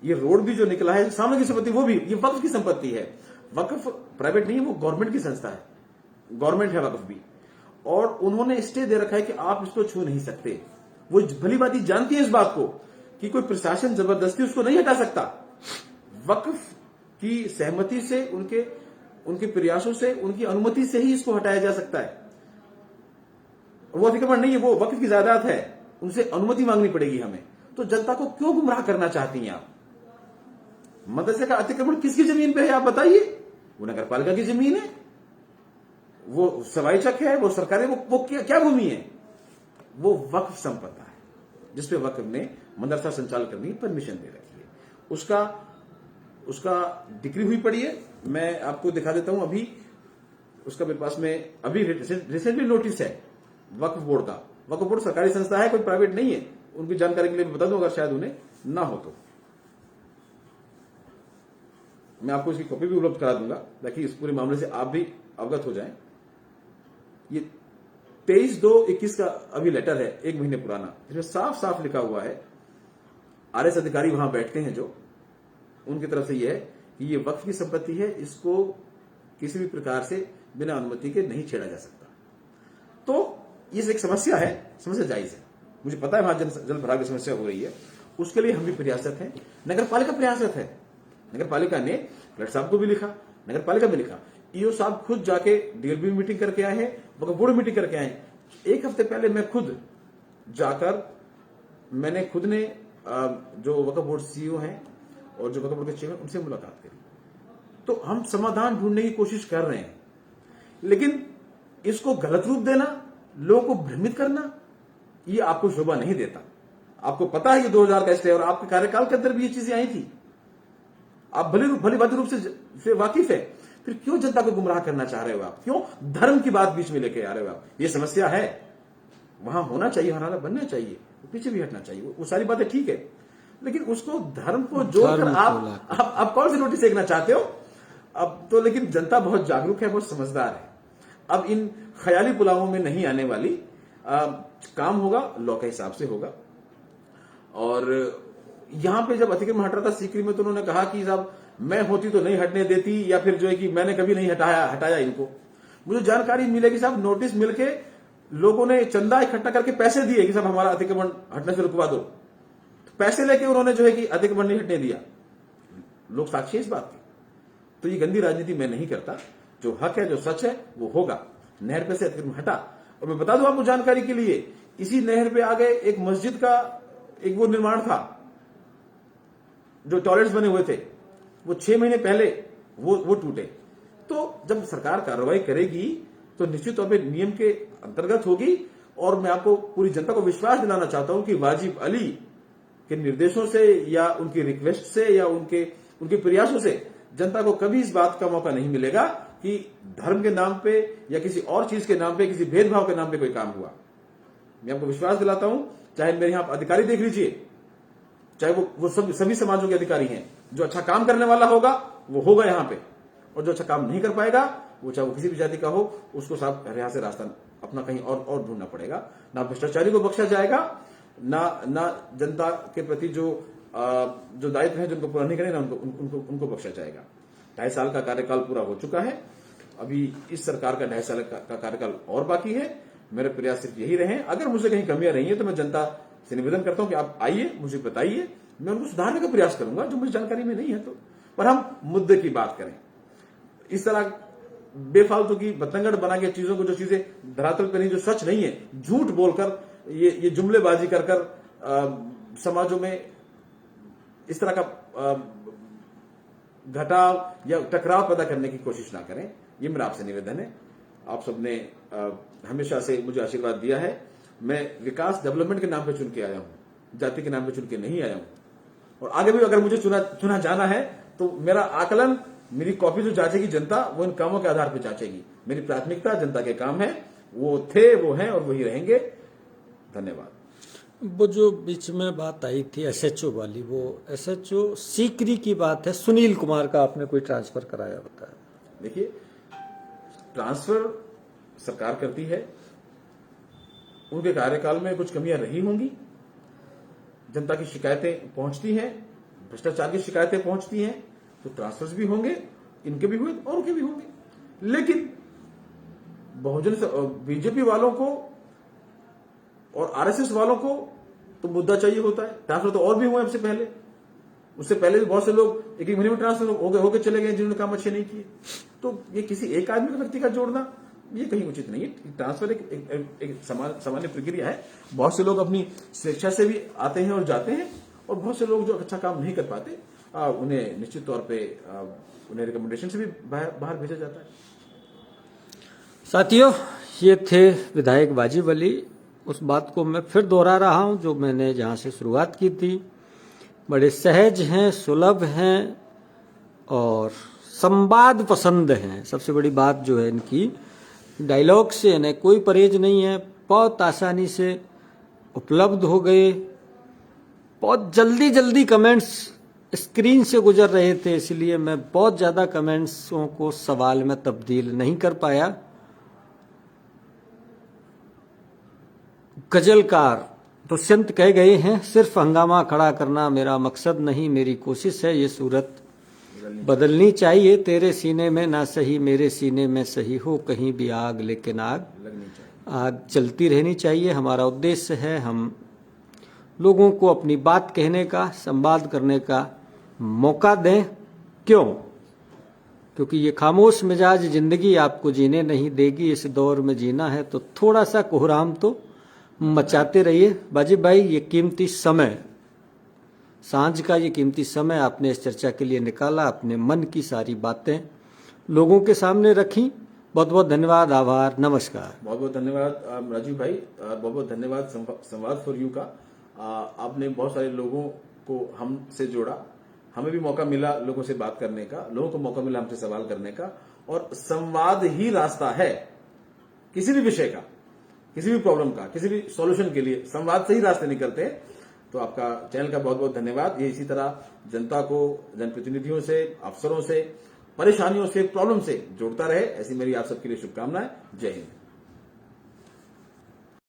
ये रोड भी जो निकला है सामने की संपत्ति, वो भी ये वक्फ की संपत्ति है। वक्फ प्राइवेट नहीं है, वो गवर्नमेंट की संस्था है, गवर्नमेंट है वक्फ भी। और उन्होंने स्टे दे रखा है कि आप इसको छू नहीं सकते। वो भली बात जानती है इस बात को कि कोई प्रशासन जबरदस्ती उसको नहीं हटा सकता। वक्फ की सहमति से, उनके प्रयासों से, उनकी अनुमति से ही इसको हटाया जा सकता है। वो अतिक्रमण नहीं है, वो वक्फ की जायदाद है, उनसे अनुमति मांगनी पड़ेगी हमें। तो जनता को क्यों गुमराह करना चाहती हैं आप? मदरसे का अतिक्रमण किसकी जमीन पे है आप बताइए? वो नगर पालिका की जमीन है, वो सवाई चक है, वो सरकारी, वो क्या भूमि है? वो वक्फ संपदा है, जिसपे वक्फ ने मदरसा संचालन करने की परमिशन दे रखी है। उसका डिग्री हुई पड़ी है, मैं आपको दिखा देता हूं। अभी उसका मेरे पास में अभी रिसेंटली नोटिस है वक्फ बोर्ड का। वक्फ बोर्ड सरकारी संस्था है, कोई प्राइवेट नहीं है। उनकी जानकारी के लिए मैं बता दूं, अगर शायद उन्हें ना हो तो मैं आपको इसकी कॉपी भी उपलब्ध करा दूंगा, ताकि इस पूरे मामले से आप भी अवगत हो जाएं। ये 23/2/21 का अभी लेटर है, 1 महीने पुराना, इसमें साफ साफ लिखा हुआ है, आरएस अधिकारी वहां बैठते हैं जो, उनकी तरफ से यह है कि ये वक्फ की संपत्ति है, इसको किसी भी प्रकार से बिना अनुमति के नहीं छेड़ा जा सकता। तो ये एक समस्या है, समस्या जायज है, मुझे पता है वहां जल भराव की समस्या हो रही है, उसके लिए हम भी प्रयासरत हैं, नगर पालिका प्रयासरत है। नगर पालिका ने कलेक्टर साहब को भी लिखा, नगर पालिका में लिखा, ईओ साहब खुद जाके डीएलबी मीटिंग करके आए हैं, वक्फ बोर्ड मीटिंग करके आए हैं। 1 हफ्ते पहले मैं खुद जाकर, मैंने खुद ने जो वक्फ बोर्ड सीईओ हैं और जो वक्फ बोर्ड के चेयरमैन, उनसे मुलाकात करी। तो हम समाधान ढूंढने की कोशिश कर रहे हैं, लेकिन इसको गलत रूप देना, लोगों को भ्रमित करना, ये आपको शोभा नहीं देता। आपको पता है ये 2000 का स्टे और आपके कार्यकाल के अंदर भी ये चीजें आई थी, आप भली भांति रूप से वाकिफ है, फिर क्यों जनता को गुमराह करना चाह रहे हो आप? क्यों धर्म की बात बीच में लेके आ रहे हो आप? ये समस्या है, वहां होना चाहिए, हमारा बनना चाहिए, पीछे भी हटना चाहिए, वो सारी बातें ठीक है, लेकिन उसको धर्म को जोड़कर आप कौन सी रोटी सेकना चाहते हो? अब तो लेकिन जनता बहुत जागरूक है, बहुत समझदार है। अब इन ख्याली पुलावों में नहीं आने वाली, काम होगा लॉ के हिसाब से होगा। और यहां पे जब अतिक्रमण हट रहा था सीकरी में, तो उन्होंने कहा कि साहब मैं होती तो नहीं हटने देती, या फिर जो है कि मैंने कभी नहीं हटाया इनको। मुझे जानकारी मिलेगी साहब, नोटिस मिलके लोगों ने चंदा इकट्ठा करके पैसे दिए कि साहब हमारा अतिक्रमण हटने से रुकवा दो, तो पैसे लेके उन्होंने जो है कि अतिक्रमण नहीं हटने दिया। लोग साक्षी इस बात की। तो ये गंदी राजनीति मैं नहीं करता, जो हक है जो सच है वो होगा। नहर पे से अतिक्रमण हटा, और मैं बता दूं आपको जानकारी के लिए, इसी नहर पे आगे एक मस्जिद का एक वो निर्माण था, जो टॉयलेट्स बने हुए थे, वो 6 महीने पहले वो टूटे। तो जब सरकार कार्रवाई करेगी तो निश्चित तौर पे नियम के अंतर्गत होगी। और मैं आपको पूरी जनता को विश्वास दिलाना चाहता हूं कि वाजिब अली के निर्देशों से या उनकी रिक्वेस्ट से या उनके प्रयासों से जनता को कभी इस बात का मौका नहीं मिलेगा कि धर्म के नाम पे या किसी और चीज के नाम पे, किसी भेदभाव के नाम पे कोई काम हुआ। मैं आपको विश्वास दिलाता हूं, चाहे मेरे यहां अधिकारी देख लीजिए, चाहे वो सभी समाजों के अधिकारी हैं, जो अच्छा काम करने वाला होगा वो होगा यहां पे, और जो अच्छा काम नहीं कर पाएगा, वो चाहे वो किसी भी जाति का हो, उसको साहब यहां से रास्ता अपना कहीं और ढूंढना पड़ेगा। ना भ्रष्टाचारी को बख्शा जाएगा, ना जनता के प्रति जो दायित्व है जिनको पूरा नहीं करेंगे, उनको बख्शा जाएगा। 2.5 साल का कार्यकाल पूरा हो चुका है, अभी इस सरकार का 2.5 साल का कार्यकाल और बाकी है। मेरे प्रयास सिर्फ यही रहे। अगर मुझे कहीं कमियां रही है तो मैं जनता से निवेदन करता हूं कि आप आइए, मुझे बताइए, मैं उनको सुधारने का प्रयास करूंगा जो मुझे जानकारी में नहीं है तो। पर हम मुद्दे की बात करें, इस तरह बेफालतू की बतंगड़ बना के चीजों को, जो चीजें धरातल पर नहीं, जो सच नहीं है, झूठ बोलकर ये जुमलेबाजी कर समाजों में इस तरह का घटाव या टकराव पैदा करने की कोशिश ना करें, ये मेरा आपसे निवेदन है। आप सबने हमेशा से मुझे आशीर्वाद दिया है। मैं विकास डेवलपमेंट के नाम पे चुन के आया हूं, जाति के नाम पे चुन के नहीं आया हूं। और आगे भी अगर मुझे चुना जाना है तो मेरा आकलन, मेरी कॉपी जो जांचेगी जनता, वो इन कामों के आधार पर जांचेगी। मेरी प्राथमिकता जनता के काम है, वो थे, वो हैं और वही रहेंगे। धन्यवाद। वो जो बीच में बात आई थी एसएचओ वाली, वो एसएचओ सीकरी की बात है, सुनील कुमार का आपने कोई ट्रांसफर कराया होता है? देखिए, ट्रांसफर सरकार करती है, उनके कार्यकाल में कुछ कमियां रही होंगी, जनता की शिकायतें पहुंचती हैं, भ्रष्टाचार की शिकायतें पहुंचती हैं, तो ट्रांसफर्स भी होंगे, इनके भी हुए और उनके भी होंगे। लेकिन बहुजन बीजेपी वालों को और आरएसएस वालों को तो मुद्दा चाहिए होता है। ट्रांसफर तो और भी हुए हमसे पहले, उससे पहले भी बहुत से लोग एक महीने में ट्रांसफर होके चले गए जिन्होंने काम अच्छे नहीं किए। तो ये किसी एक आदमी का व्यक्ति का जोड़ना ये कहीं उचित नहीं है। ट्रांसफर एक सामान्य प्रक्रिया है। बहुत से लोग अपनी स्वेच्छा से भी आते हैं और जाते हैं, और बहुत से लोग जो अच्छा काम नहीं कर पाते उन्हें निश्चित तौर पे उन्हें रिकमेंडेशन से भी बाहर भेजा जाता है। साथियों, ये थे विधायक वाजिब अली। उस बात को मैं फिर दोहरा रहा हूं जो मैंने जहां से शुरुआत की थी। बड़े सहज हैं, सुलभ हैं और संवाद पसंद हैं। सबसे बड़ी बात जो है इनकी, डायलॉग से इन्हें कोई परहेज नहीं है, बहुत आसानी से उपलब्ध हो गए। बहुत जल्दी कमेंट्स स्क्रीन से गुजर रहे थे, इसलिए मैं बहुत ज़्यादा कमेंट्सों को सवाल में तब्दील नहीं कर पाया। गजलकार दुष्यंत कह गए हैं, सिर्फ हंगामा खड़ा करना मेरा मकसद नहीं, मेरी कोशिश है ये सूरत बदलनी चाहिए। तेरे सीने में ना सही मेरे सीने में सही हो, कहीं भी आग लेकिन आग चलती रहनी चाहिए। हमारा उद्देश्य है हम लोगों को अपनी बात कहने का, संवाद करने का मौका दें। क्यों? क्योंकि ये खामोश मिजाज जिंदगी आपको जीने नहीं देगी। इस दौर में जीना है तो थोड़ा सा कोहराम तो मचाते रहिए। वाजिब भाई, ये कीमती समय, सांझ का ये कीमती समय आपने इस चर्चा के लिए निकाला, अपने मन की सारी बातें लोगों के सामने रखी बहुत बहुत धन्यवाद, आभार, नमस्कार। बहुत बहुत धन्यवाद राजीव भाई, बहुत बहुत धन्यवाद संवाद फॉर यू का। आपने बहुत सारे लोगों को हमसे जोड़ा, हमें भी मौका मिला लोगों से बात करने का, लोगों को मौका मिला हमसे सवाल करने का, और संवाद ही रास्ता है किसी भी विषय का, किसी भी प्रॉब्लम का, किसी भी सॉल्यूशन के लिए संवाद से ही रास्ते निकलते हैं। तो आपका चैनल का बहुत बहुत धन्यवाद। ये इसी तरह जनता को, जनप्रतिनिधियों से, अफसरों से, परेशानियों से, प्रॉब्लम से जोड़ता रहे, ऐसी मेरी आप सबके लिए शुभकामनाएं। जय हिंद।